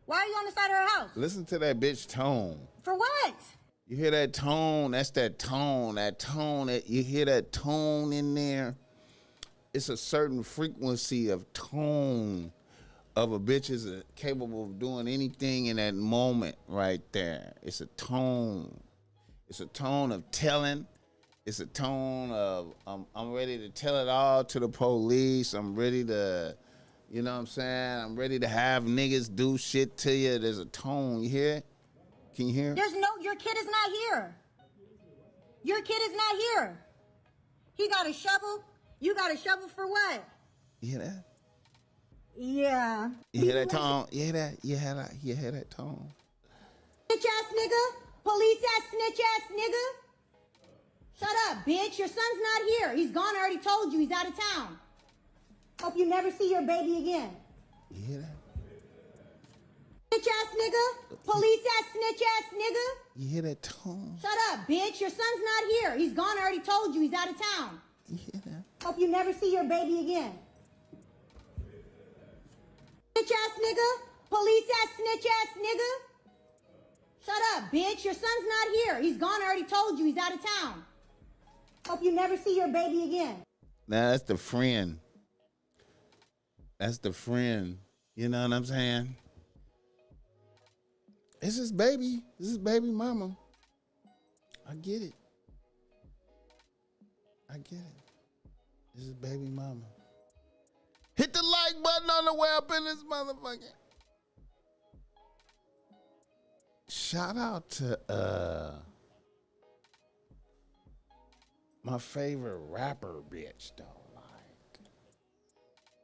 Why are you on the side of her house? Listen to that bitch tone. For what? You hear that tone? That's that tone. You hear that tone in there? It's a certain frequency of tone of a bitch is capable of doing anything in that moment right there. It's a tone. It's a tone of telling. It's a tone of I'm ready to tell it all to the police. I'm ready to, you know what I'm saying? I'm ready to have niggas do shit to you. There's a tone. You hear it? Can you hear it? Your kid is not here. Your kid is not here. He got a shovel. You got a shovel for what? You hear that? Yeah. You hear that tone? You hear that? You hear that tone? Snitch ass nigga. Police ass snitch ass nigga. Shut up, bitch. Your son's not here. He's gone. I already told you. He's out of town. Hope you never see your baby again. You hear that? Snitch ass nigga. Police ass snitch ass nigga. You hear that tone? Shut up, bitch. Your son's not here. He's gone. I already told you. He's out of town. You hear that? Hope you never see your baby again. Snitch ass nigga. Police ass snitch ass nigga. Shut up, bitch. Your son's not here. He's gone. I already told you. He's out of town. Hope you never see your baby again. Now that's the friend. That's the friend. You know what I'm saying? It's his baby. This is baby mama. I get it. I get it. This is baby mama. Hit the like button on the way up in this motherfucker. Shout out to my favorite rapper bitch though. Like,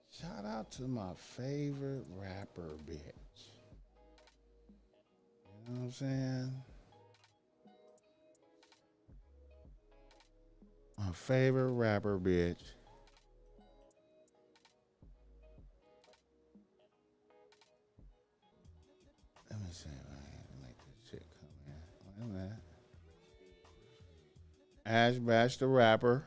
shout out to my favorite rapper bitch. You know what I'm saying? My favorite rapper bitch. Let me see. Make this shit come in. Wait a minute. Ash Bash the rapper.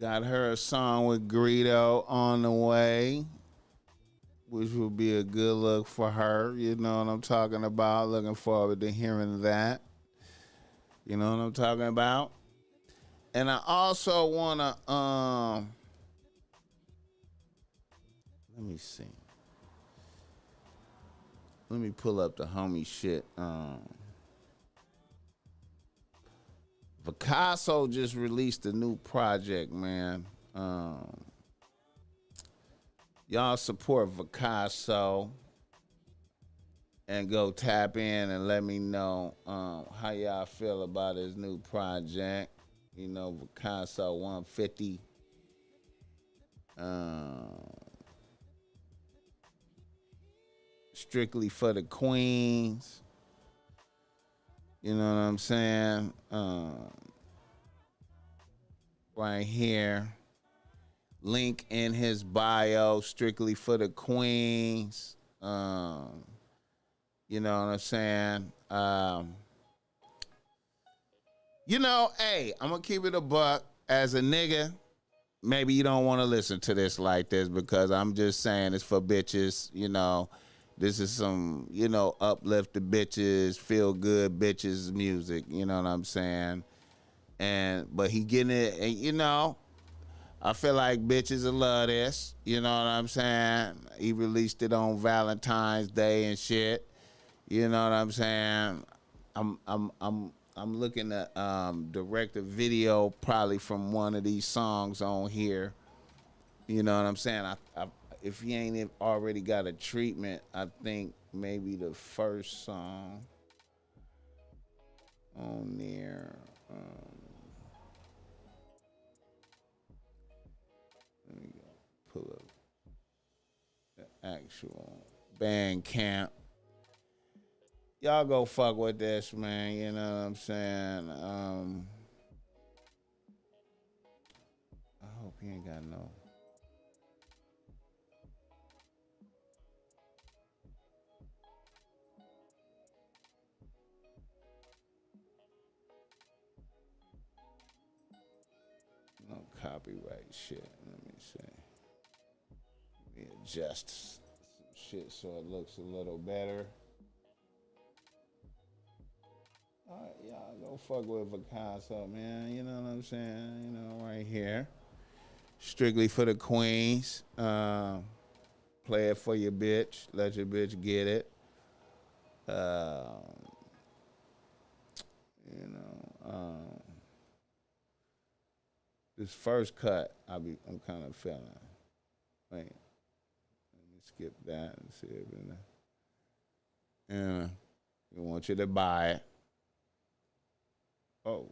Got her a song with Greedo on the way, which will be a good look for her. You know what I'm talking about. Looking forward to hearing that. You know what I'm talking about. And I also want to, let me see. Let me pull up the homie shit. Picasso just released a new project, man. Y'all support Picasso and go tap in and let me know how y'all feel about his new project. You know, Picasso 150. Strictly for the queens. You know what I'm saying? Right here. Link in his bio, strictly for the queens. You know what I'm saying? You know, hey, I'm going to keep it a buck. As a nigga, maybe you don't want to listen to this like this because I'm just saying it's for bitches, you know. This is some, you know, uplifted bitches, feel good bitches music, you know what I'm saying? But he getting it, and you know, I feel like bitches will love this, you know what I'm saying? He released it on Valentine's Day and shit, you know what I'm saying? I'm looking at direct a video probably from one of these songs on here, you know what I'm saying? If he ain't already got a treatment, I think maybe the first song on there. Let me go pull up the actual Bandcamp. Y'all go fuck with this, man. You know what I'm saying? I hope he ain't got no. No copyright shit. Let me see. Let me adjust some shit so it looks a little better. All right, y'all go fuck with Picasso, man. You know what I'm saying? You know, right here. Strictly for the queens. Play it for your bitch. Let your bitch get it. You know, this first cut, I'm kind of feeling. Wait, let me skip that and see if it. Yeah, we want you to buy it. Oh,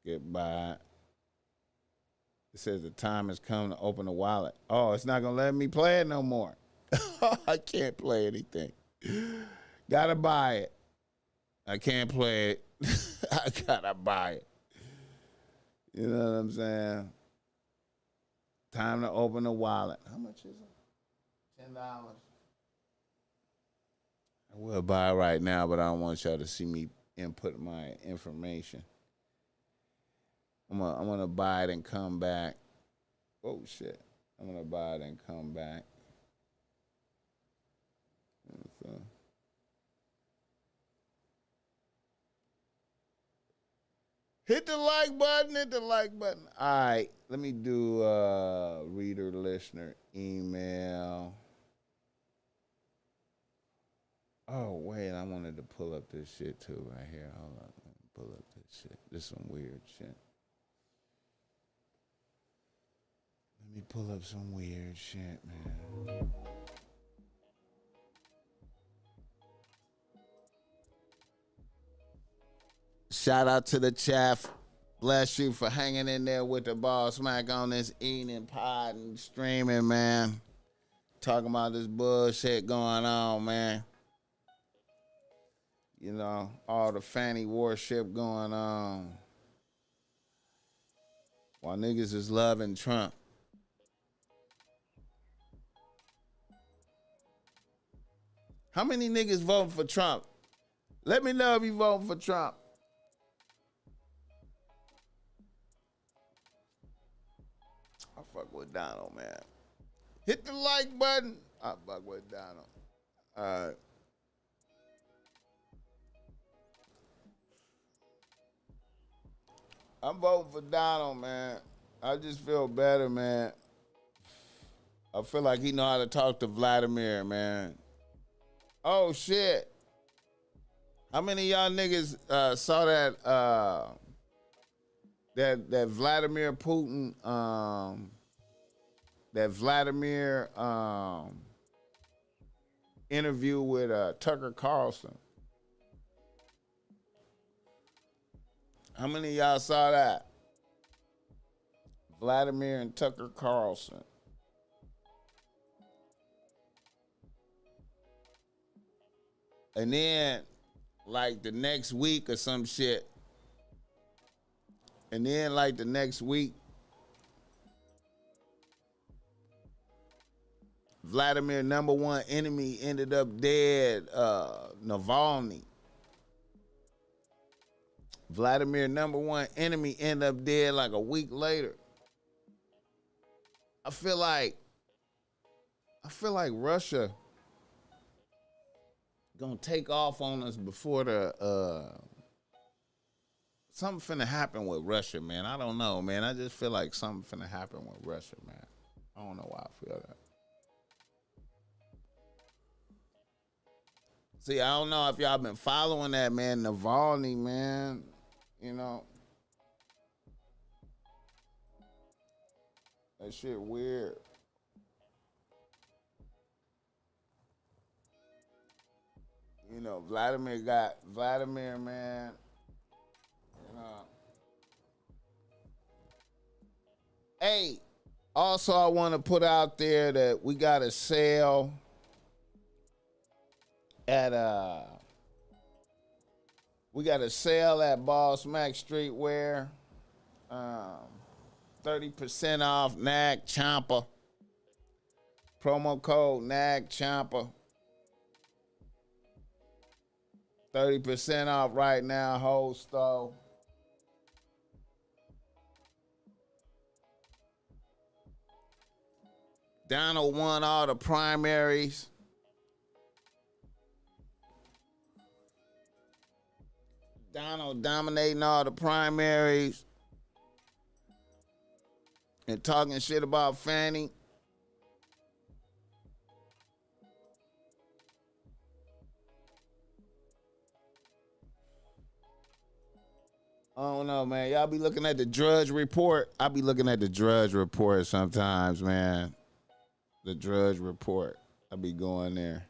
skip by it. It says the time has come to open the wallet. Oh, it's not gonna let me play it no more. I can't play anything. Gotta buy it. I can't play it. I gotta buy it. You know what I'm saying? Time to open the wallet. How much is it? $10. I will buy it right now, but I don't want y'all to see me input my information. I'm gonna buy it and come back. Oh shit! I'm gonna buy it and come back. So. Hit the like button. Hit the like button. All right, let me do reader listener email. Oh wait, I wanted to pull up this shit too right here. Hold on, let me pull up this shit. This is some weird shit. Let me pull up some weird shit, man. Shout out to the chef. Bless you for hanging in there with the Bossmack on this eating pod and streaming, man. Talking about this bullshit going on, man. You know, all the Fani worship going on. While niggas is loving Trump. How many niggas voting for Trump? Let me know if you voting for Trump. I fuck with Donald, man. Hit the like button. I fuck with Donald. All right. I'm voting for Donald, man. I just feel better, man. I feel like he know how to talk to Vladimir, man. Oh shit! How many of y'all niggas saw that Vladimir Putin interview with Tucker Carlson? How many of y'all saw that? Vladimir and Tucker Carlson. And then, like the next week or some shit. And then, like the next week, Vladimir number one enemy ended up dead, Navalny. Vladimir number one enemy ended up dead like a week later. I feel like Russia gonna take off on us before the something finna happen with Russia, man. I don't know, man. I just feel like something finna happen with Russia, man. I don't know why I feel that. See, I don't know if y'all been following that, man. Navalny, man. You know, that shit weird. You know, Vladimir, man. You know. Hey, also I want to put out there that we got a sale at Bossmack Streetwear. 30% off Nag Champa. Promo code Nag Champa. 30% off right now, whole store. Donald won all the primaries. Donald dominating all the primaries and talking shit about Fani. I don't know, man. Y'all be looking at the Drudge Report. I be looking at the Drudge Report sometimes, man. The Drudge Report. I be going there.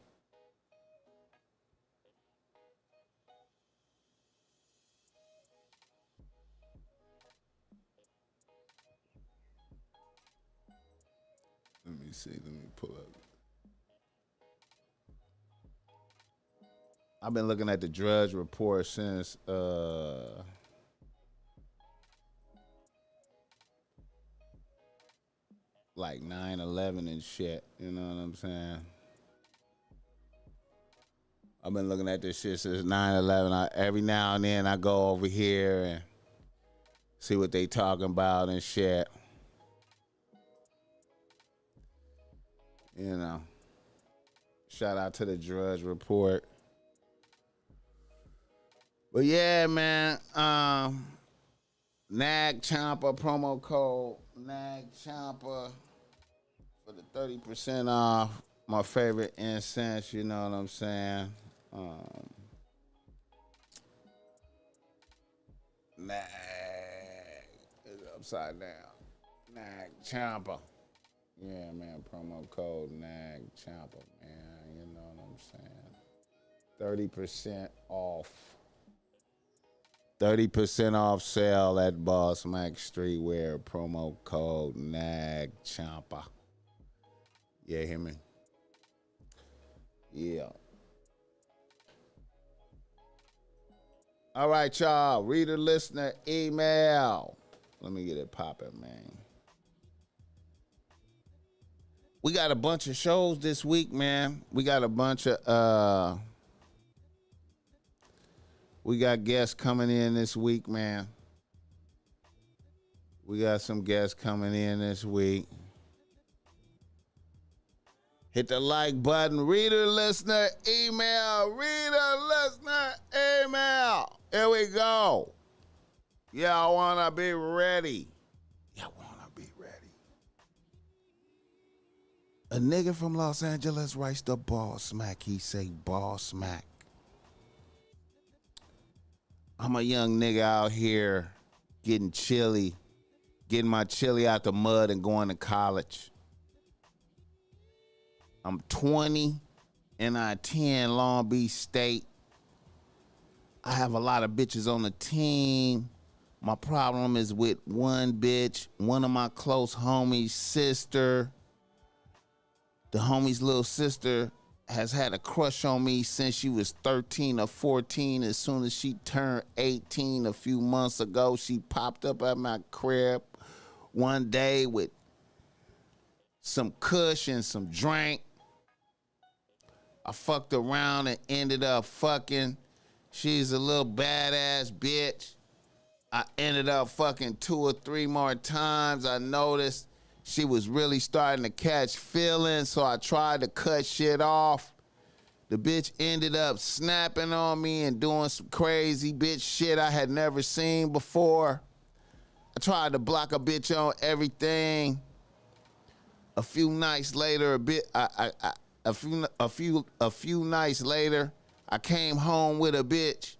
Let me see. Let me pull up. I've been looking at the Drudge Report since like 9/11 and shit. You know what I'm saying? I've been looking at this shit since 9/11. Every now and then I go over here and see what they talking about and shit. You know, shout out to the Drudge Report. But yeah, man, Nag Champa promo code Nag Champa for the 30% off. My favorite incense, you know what I'm saying? Nag is upside down. Nag Champa. Yeah, man, promo code Nag Champa, man. You know what I'm saying? 30% off. 30% off sale at Bossmack Streetwear. Promo code Nag Champa. Yeah, hear me? Yeah. All right, y'all. Reader, listener, email. Let me get it popping, man. We got a bunch of shows this week, man. We got a bunch of we got guests coming in this week, man. We got some guests coming in this week. Hit the like button. Reader, listener, email. Reader, listener, email. Here we go. Y'all wanna be ready. Y'all wanna be ready. A nigga from Los Angeles writes the Bossmack. He say Bossmack. I'm a young nigga out here getting my chili out the mud and going to college. I'm 20 and I attend Long Beach State. I have a lot of bitches on the team. My problem is with one bitch, one of my close homies' sister. The homie's little sister has had a crush on me since she was 13 or 14. As soon as she turned 18 a few months ago, she popped up at my crib one day with some kush and some drink. I fucked around and ended up fucking. She's a little badass bitch. I ended up fucking 2 or 3 more times. I noticed she was really starting to catch feelings, so I tried to cut shit off. The bitch ended up snapping on me and doing some crazy bitch shit I had never seen before. I tried to block a bitch on everything. A few nights later, a few nights later, I came home with a bitch,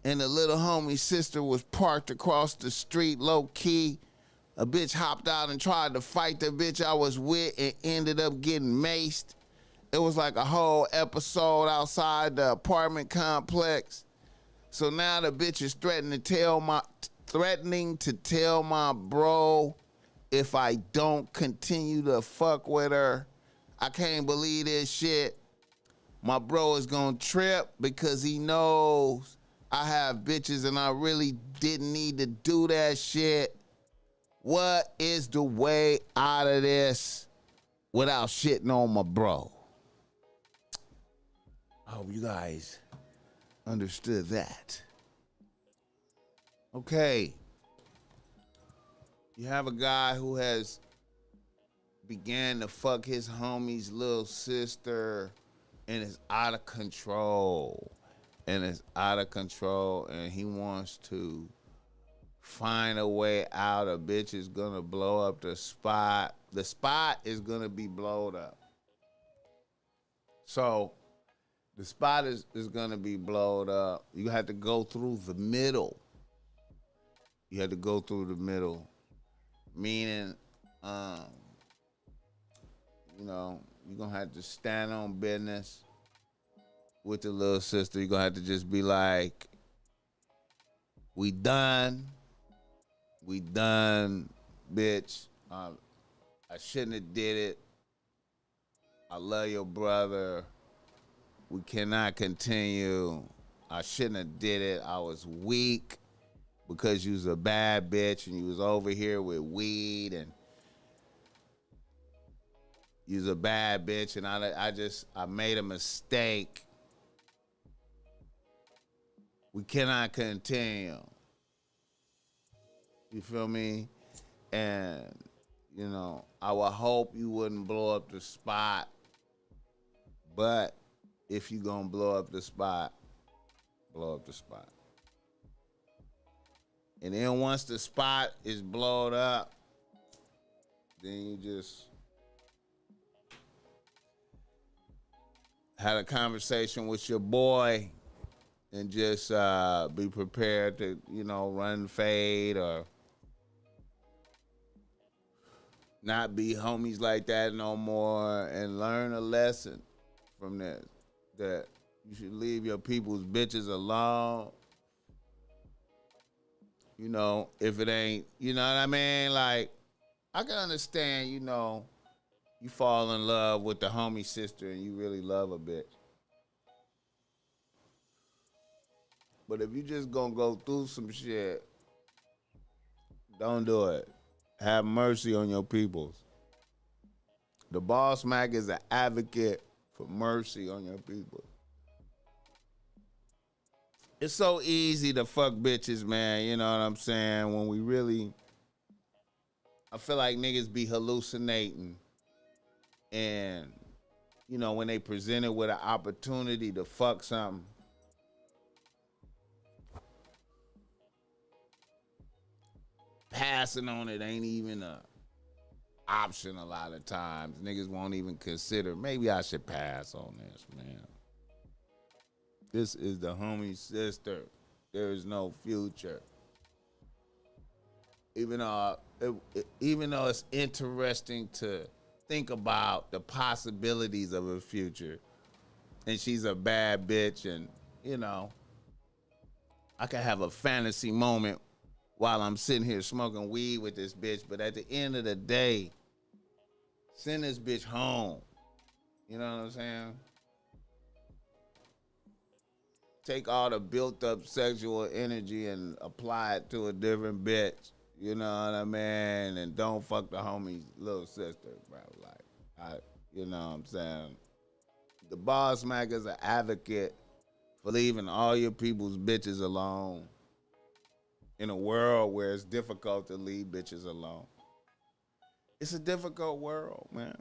and the little homie's sister was parked across the street, low key. A bitch hopped out and tried to fight the bitch I was with and ended up getting maced. It was like a whole episode outside the apartment complex. So now the bitch is threatening to tell my bro if I don't continue to fuck with her. I can't believe this shit. My bro is gonna trip because he knows I have bitches and I really didn't need to do that shit. What is the way out of this without shitting on my bro? I hope you guys understood that. Okay. You have a guy who has began to fuck his homie's little sister and is out of control. And he wants to find a way out. A bitch is gonna blow up the spot. The spot is gonna be blown up. So the spot is gonna be blown up. You have to go through the middle. Meaning, you're gonna have to stand on business with the little sister. You're gonna have to just be like, we done, bitch. I shouldn't have did it. I love your brother. We cannot continue. I shouldn't have did it. I was weak because you was a bad bitch and you was over here with weed and you was a bad bitch and I made a mistake. We cannot continue. You feel me? And, I would hope you wouldn't blow up the spot. But if you gonna blow up the spot, blow up the spot. And then once the spot is blown up, then you just had a conversation with your boy and just be prepared to, run fade or not be homies like that no more and learn a lesson from this, that you should leave your people's bitches alone. If it ain't, you know what I mean? Like, I can understand, you fall in love with the homie sister and you really love a bitch. But if you just gonna go through some shit, don't do it. Have mercy on your peoples. The Bossmack is an advocate for mercy on your people. It's so easy to fuck bitches, man. You know what I'm saying? When we really, I feel like niggas be hallucinating. And, when they presented with an opportunity to fuck something, passing on it ain't even a option a lot of times. Niggas won't even consider, maybe I should pass on this, man. This is the homie's sister. There is no future. Even though it's interesting to think about the possibilities of a future, and she's a bad bitch, and I could have a fantasy moment while I'm sitting here smoking weed with this bitch. But at the end of the day, send this bitch home. You know what I'm saying? Take all the built up sexual energy and apply it to a different bitch. You know what I mean? And don't fuck the homie's little sister, bro. Like, you know what I'm saying? The Bossmack is an advocate for leaving all your people's bitches alone in a world where it's difficult to leave bitches alone. It's a difficult world, man.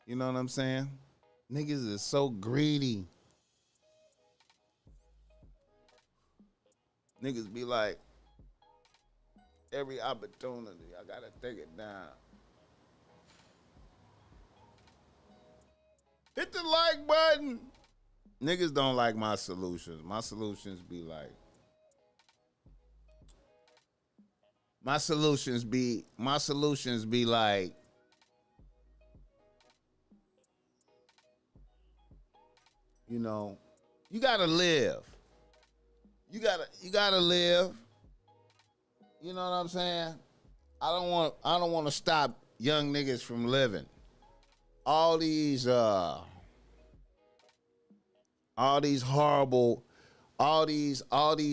You know what I'm saying? Niggas is so greedy. Niggas be like, every opportunity, I gotta take it down. Hit the like button. Niggas don't like my solutions. My solutions be like, like, you know, you gotta live. You gotta live. You know what I'm saying? I don't want to stop young niggas from living. All these horrible, all these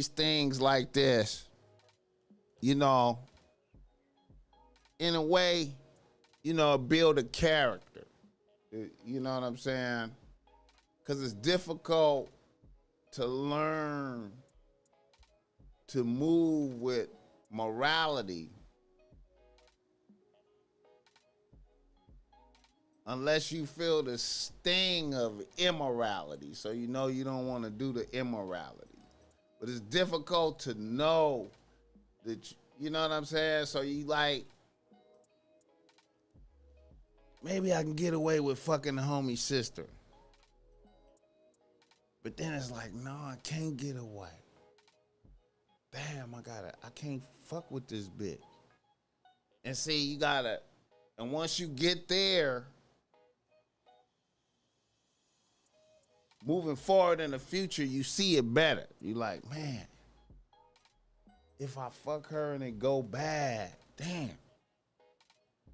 things like this, you know, in a way, you know, build a character. You know what I'm saying? Because it's difficult to learn to move with morality unless you feel the sting of immorality. So you know you don't want to do the immorality. But it's difficult to know that, you know what I'm saying? So you like, maybe I can get away with fucking the homie's sister. But then it's like, no, I can't get away. Damn, I can't fuck with this bitch. And see, and once you get there, moving forward in the future, you see it better. You like, man, if I fuck her and it go bad, damn.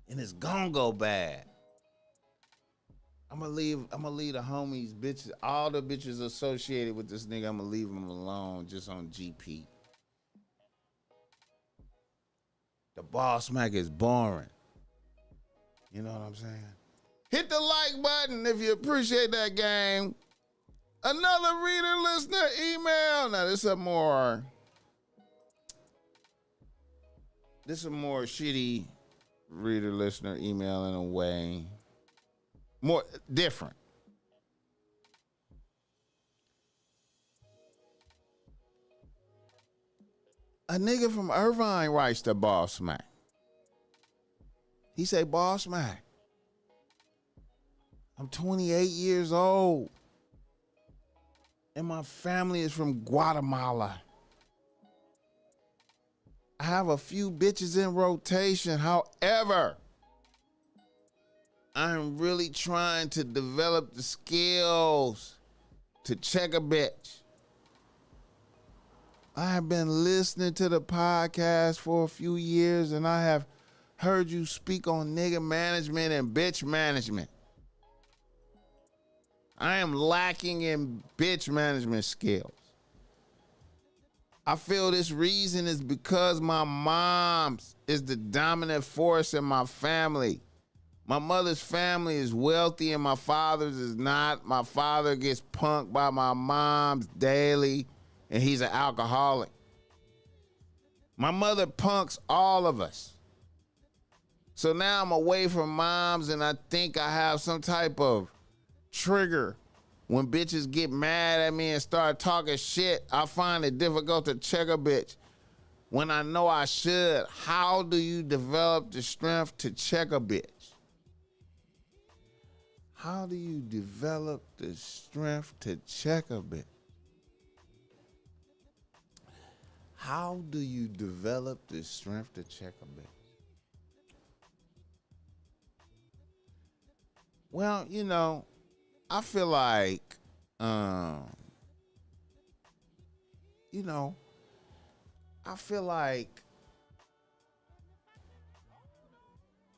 And it's gonna go bad. I'm gonna leave the homies, bitches, all the bitches associated with this nigga, I'm gonna leave them alone just on GP. The Bossmack is boring. You know what I'm saying? Hit the like button if you appreciate that game. Another reader, listener, email. Now this is a more shitty reader, listener email in a way. More different. A nigga from Irvine writes to Bossmack. He say, Bossmack, I'm 28 years old and my family is from Guatemala. I have a few bitches in rotation. However, I'm really trying to develop the skills to check a bitch. I have been listening to the podcast for a few years and I have heard you speak on nigga management and bitch management. I am lacking in bitch management skills. I feel this reason is because my mom's is the dominant force in my family. My mother's family is wealthy and my father's is not. My father gets punked by my mom's daily and he's an alcoholic. My mother punks all of us. So now I'm away from moms and I think I have some type of trigger. When bitches get mad at me and start talking shit, I find it difficult to check a bitch when I know I should. How do you develop the strength to check a bitch? How do you develop the strength to check a bitch? How do you develop the strength to check a bitch? Well, you know, I feel like,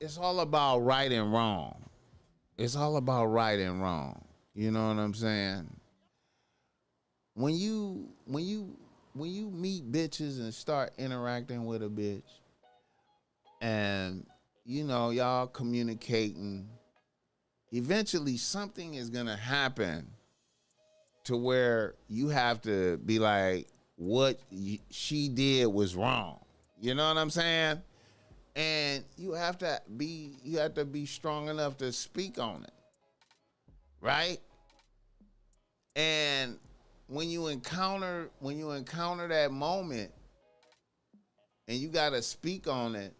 it's all about right and wrong. It's all about right and wrong. You know what I'm saying? When you meet bitches and start interacting with a bitch, and you know y'all communicating, eventually something is gonna happen to where you have to be like, what she did was wrong. You know what I'm saying? And you have to be strong enough to speak on it, right? And when you encounter that moment and you got to speak on it,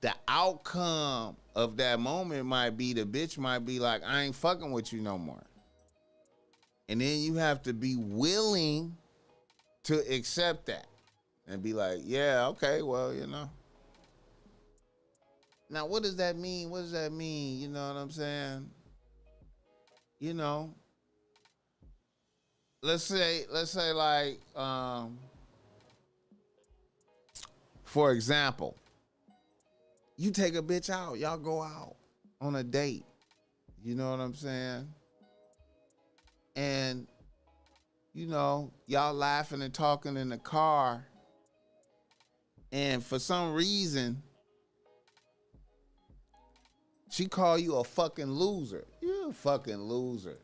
the outcome of that moment might be the bitch might be like, I ain't fucking with you no more. And then you have to be willing to accept that and be like, yeah, okay, well, you know. Now, what does that mean? What does that mean? You know what I'm saying? You know, let's say like, for example, you take a bitch out, y'all go out on a date. You know what I'm saying? And, you know, y'all laughing and talking in the car. And for some reason, she call you a fucking loser. You're a fucking loser.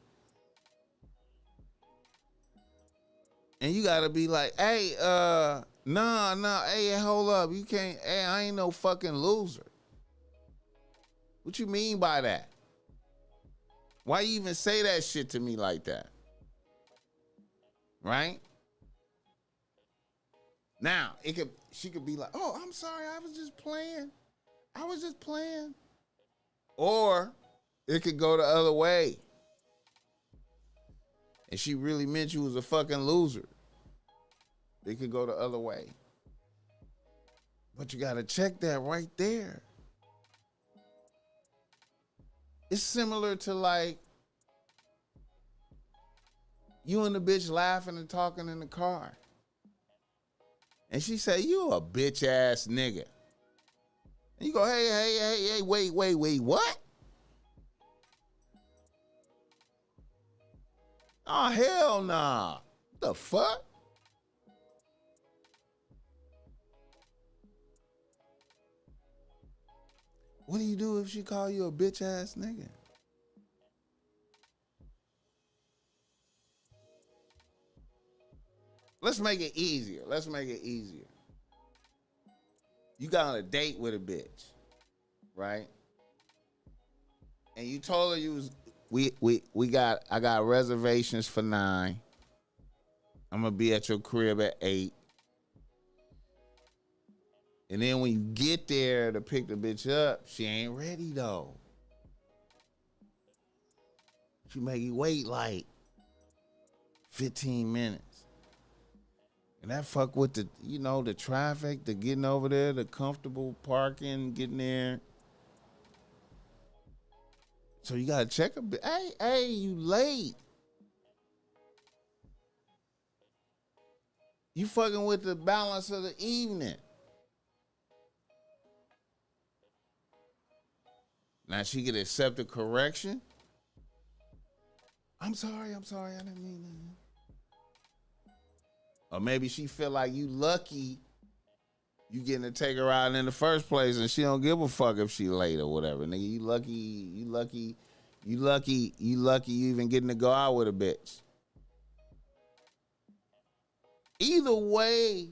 And you gotta be like, hey, nah, hey, hold up. You can't, hey, I ain't no fucking loser. What you mean by that? Why you even say that shit to me like that? Right? Now, she could be like, oh, I'm sorry, I was just playing. Or it could go the other way. And she really meant you was a fucking loser. It could go the other way. But you gotta check that right there. It's similar to like you and the bitch laughing and talking in the car. And she say, you a bitch ass nigga. And you go, hey, wait, what? Oh, hell nah. What the fuck? What do you do if she call you a bitch ass nigga? Let's make it easier. You got on a date with a bitch, right? And you told her you was I got reservations for 9. I'm gonna be at your crib at 8. And then when you get there to pick the bitch up, she ain't ready though. She make you wait like 15 minutes. And that fuck with the, you know, the traffic, the getting over there, the comfortable parking, getting there. So you gotta check a bit. Hey, you late. You fucking with the balance of the evening. Now she could accept the correction. I'm sorry, I didn't mean that. Or maybe she feel like you lucky you getting to take her out in the first place and she don't give a fuck if she late or whatever. Nigga, you lucky you even getting to go out with a bitch. Either way,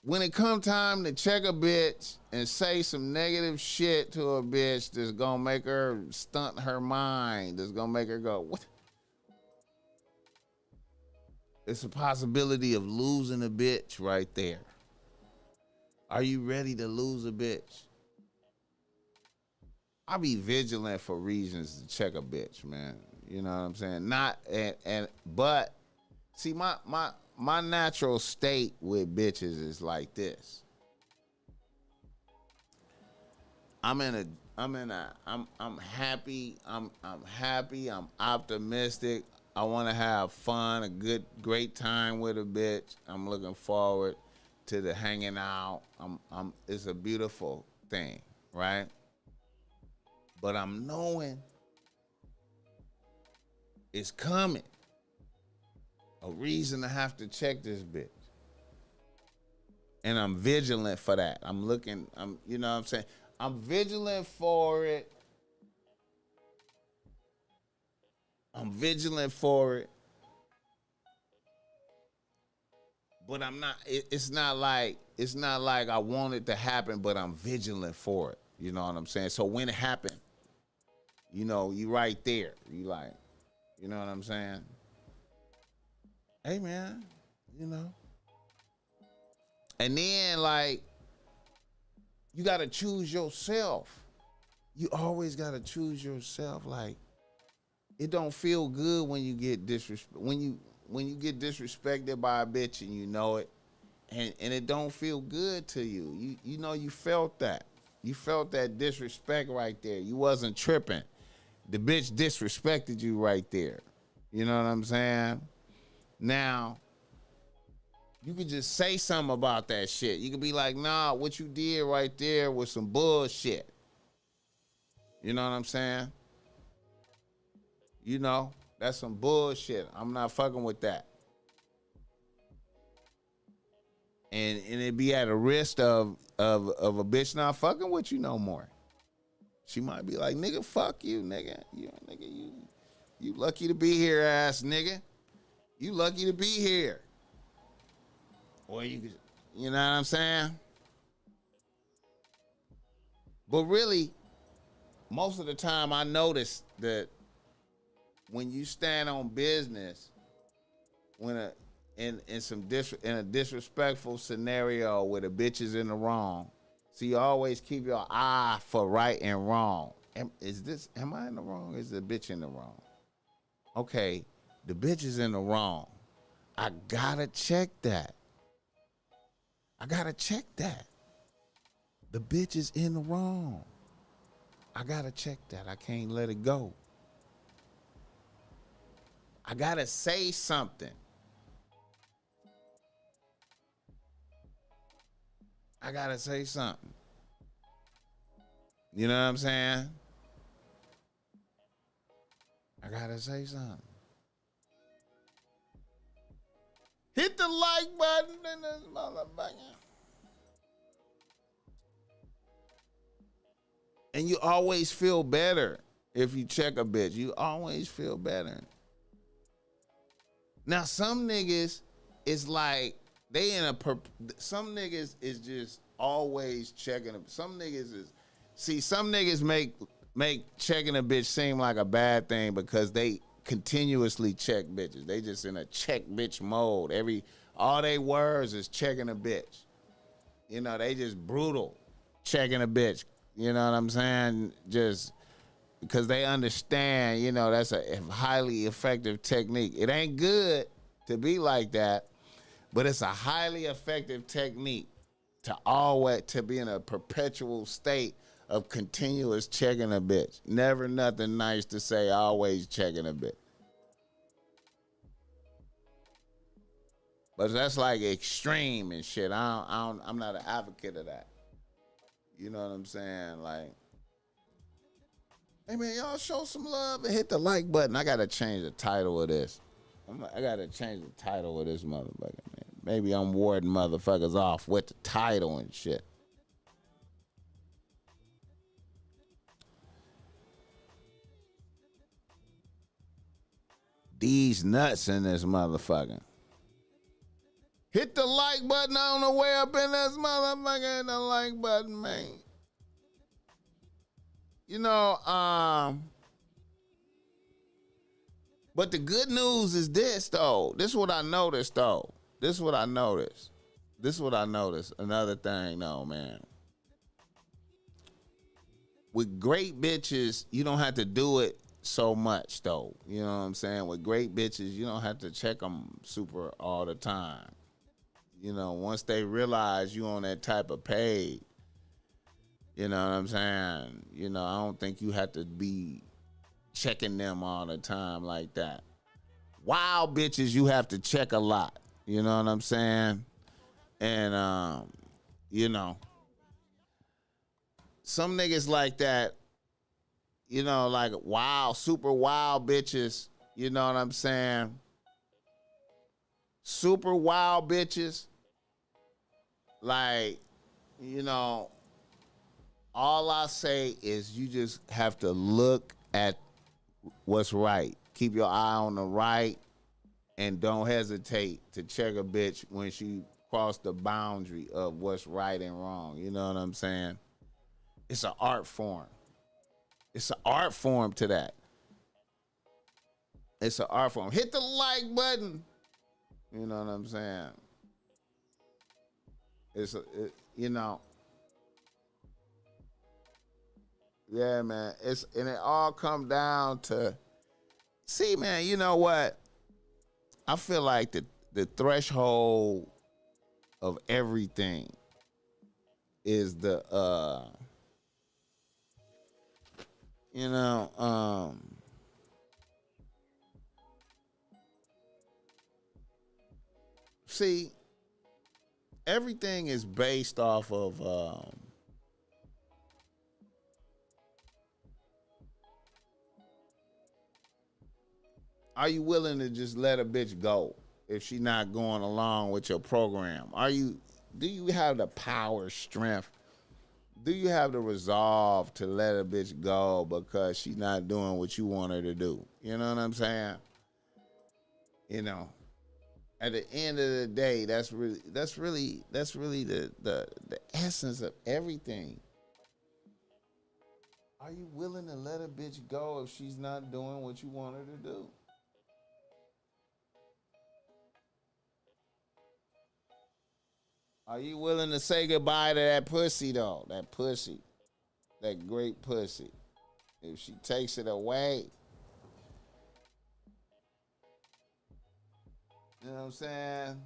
when it come time to check a bitch and say some negative shit to a bitch that's gonna make her stunt her mind, that's gonna make her go, what? It's a possibility of losing a bitch right there. Are you ready to lose a bitch? I'll be vigilant for reasons to check a bitch, man. You know what I'm saying? But see, my natural state with bitches is like this. I'm happy. I'm happy. I'm optimistic. I want to have fun, great time with a bitch. I'm looking forward to the hanging out. It's a beautiful thing, right? But I'm knowing it's coming. A reason to have to check this bitch. And I'm vigilant for that. You know what I'm saying? I'm vigilant for it. But I'm not, it's not like I want it to happen, but I'm vigilant for it. You know what I'm saying? So when it happened, you know, you right there. You like, you know what I'm saying? Hey man, you know. And then like, you gotta choose yourself. You always gotta choose yourself. Like, it don't feel good when you get when you get disrespected by a bitch and you know it, and it don't feel good to you. You know you felt that. You felt that disrespect right there. You wasn't tripping. The bitch disrespected you right there. You know what I'm saying? Now, you could just say something about that shit. You could be like, nah, what you did right there was some bullshit. You know what I'm saying? You know, that's some bullshit. I'm not fucking with that. And it be at a risk of a bitch not fucking with you no more. She might be like, nigga, fuck you, nigga. You lucky to be here, ass nigga. You lucky to be here. Or you know what I'm saying? But really, most of the time I notice that when you stand on business, in a disrespectful scenario where the bitch is in the wrong, so you always keep your eye for right and wrong. Am I in the wrong? Is the bitch in the wrong? Okay, the bitch is in the wrong. I gotta check that. The bitch is in the wrong. I gotta check that. I can't let it go. I gotta say something. You know what I'm saying? I gotta say something. Hit the like button in this motherfucker. And you always feel better if you check a bitch. You always feel better. Now, some niggas is like, some niggas is just always checking. Some niggas make checking a bitch seem like a bad thing because they continuously check bitches. They just in a check bitch mode. All they words is checking a bitch. You know, they just brutal checking a bitch. You know what I'm saying? Just because they understand, you know, that's a highly effective technique. It ain't good to be like that, but it's a highly effective technique to be in a perpetual state of continuous checking a bitch. Never nothing nice to say, always checking a bitch. But that's like extreme and shit. I'm not an advocate of that. You know what I'm saying? Like, hey man, y'all show some love and hit the like button. I gotta change the title of this. I gotta change the title of this motherfucker, man. Maybe I'm warding motherfuckers off with the title and shit. These nuts in this motherfucker. Hit the like button on the way up in this motherfucker. Hit the like button, man. You know, but the good news is this, though. This is what I noticed, though. Another thing, though, man. With great bitches, you don't have to do it so much, though. You know what I'm saying? With great bitches, you don't have to check them super all the time. You know, once they realize you on that type of page, you know what I'm saying? You know, I don't think you have to be checking them all the time like that. Wild bitches, you have to check a lot. You know what I'm saying? And you know, some niggas like that, you know, like wild, super wild bitches, you know what I'm saying? Super wild bitches, like, you know, all I say is you just have to look at what's right. Keep your eye on the right and don't hesitate to check a bitch when she cross the boundary of what's right and wrong. You know what I'm saying? It's an art form. It's an art form to that. It's an art form. Hit the like button. You know what I'm saying? You know. Yeah, man. And it all come down to, see, man, you know what? I feel like the threshold of everything is the you know, see, everything is based off of are you willing to just let a bitch go if she not going along with your program? Do you have the power, strength? Do you have the resolve to let a bitch go because she's not doing what you want her to do? You know what I'm saying? You know, at the end of the day, that's really the essence of everything. Are you willing to let a bitch go if she's not doing what you want her to do? Are you willing to say goodbye to that pussy, though? That pussy. That great pussy. If she takes it away. You know what I'm saying?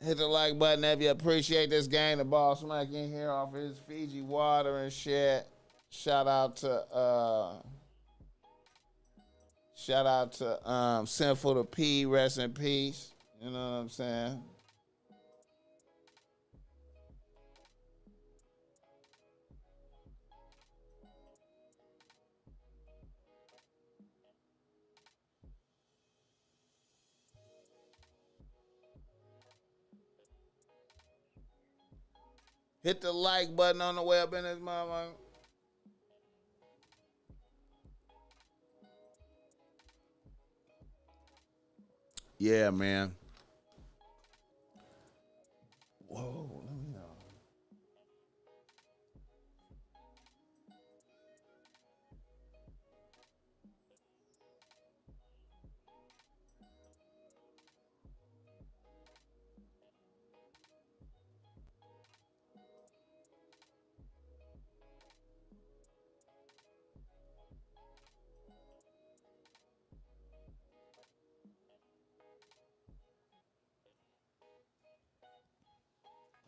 Hit the like button if you appreciate this game. The Bossmack in here off his Fiji water and shit. Shout out to Sinful to P, rest in peace. You know what I'm saying? Hit the like button on the way up in this motherfucker. Yeah, man. Whoa, let me know.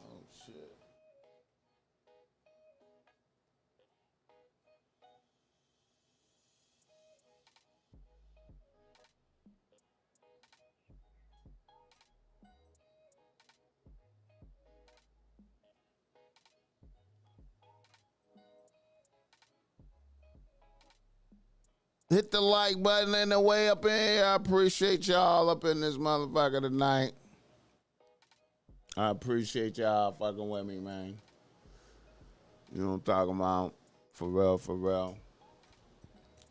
Oh, shit. Hit the like button in the way up in here. I appreciate y'all up in this motherfucker tonight. I appreciate y'all fucking with me, man. You know what I'm talking about? For real, for real.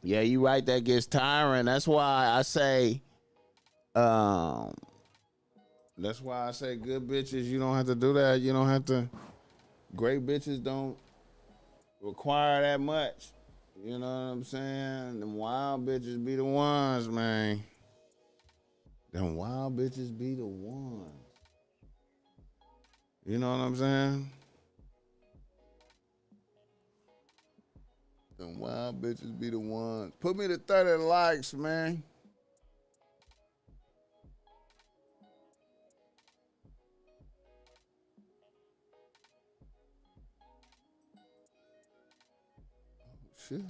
Yeah, you right, that gets tiring. That's why I say, good bitches, you don't have to do that. You don't have to, great bitches don't require that much. You know what I'm saying? Them wild bitches be the ones, man. Them wild bitches be the ones. You know what I'm saying? Them wild bitches be the ones. Put me to 30 likes, man. Oh, shit.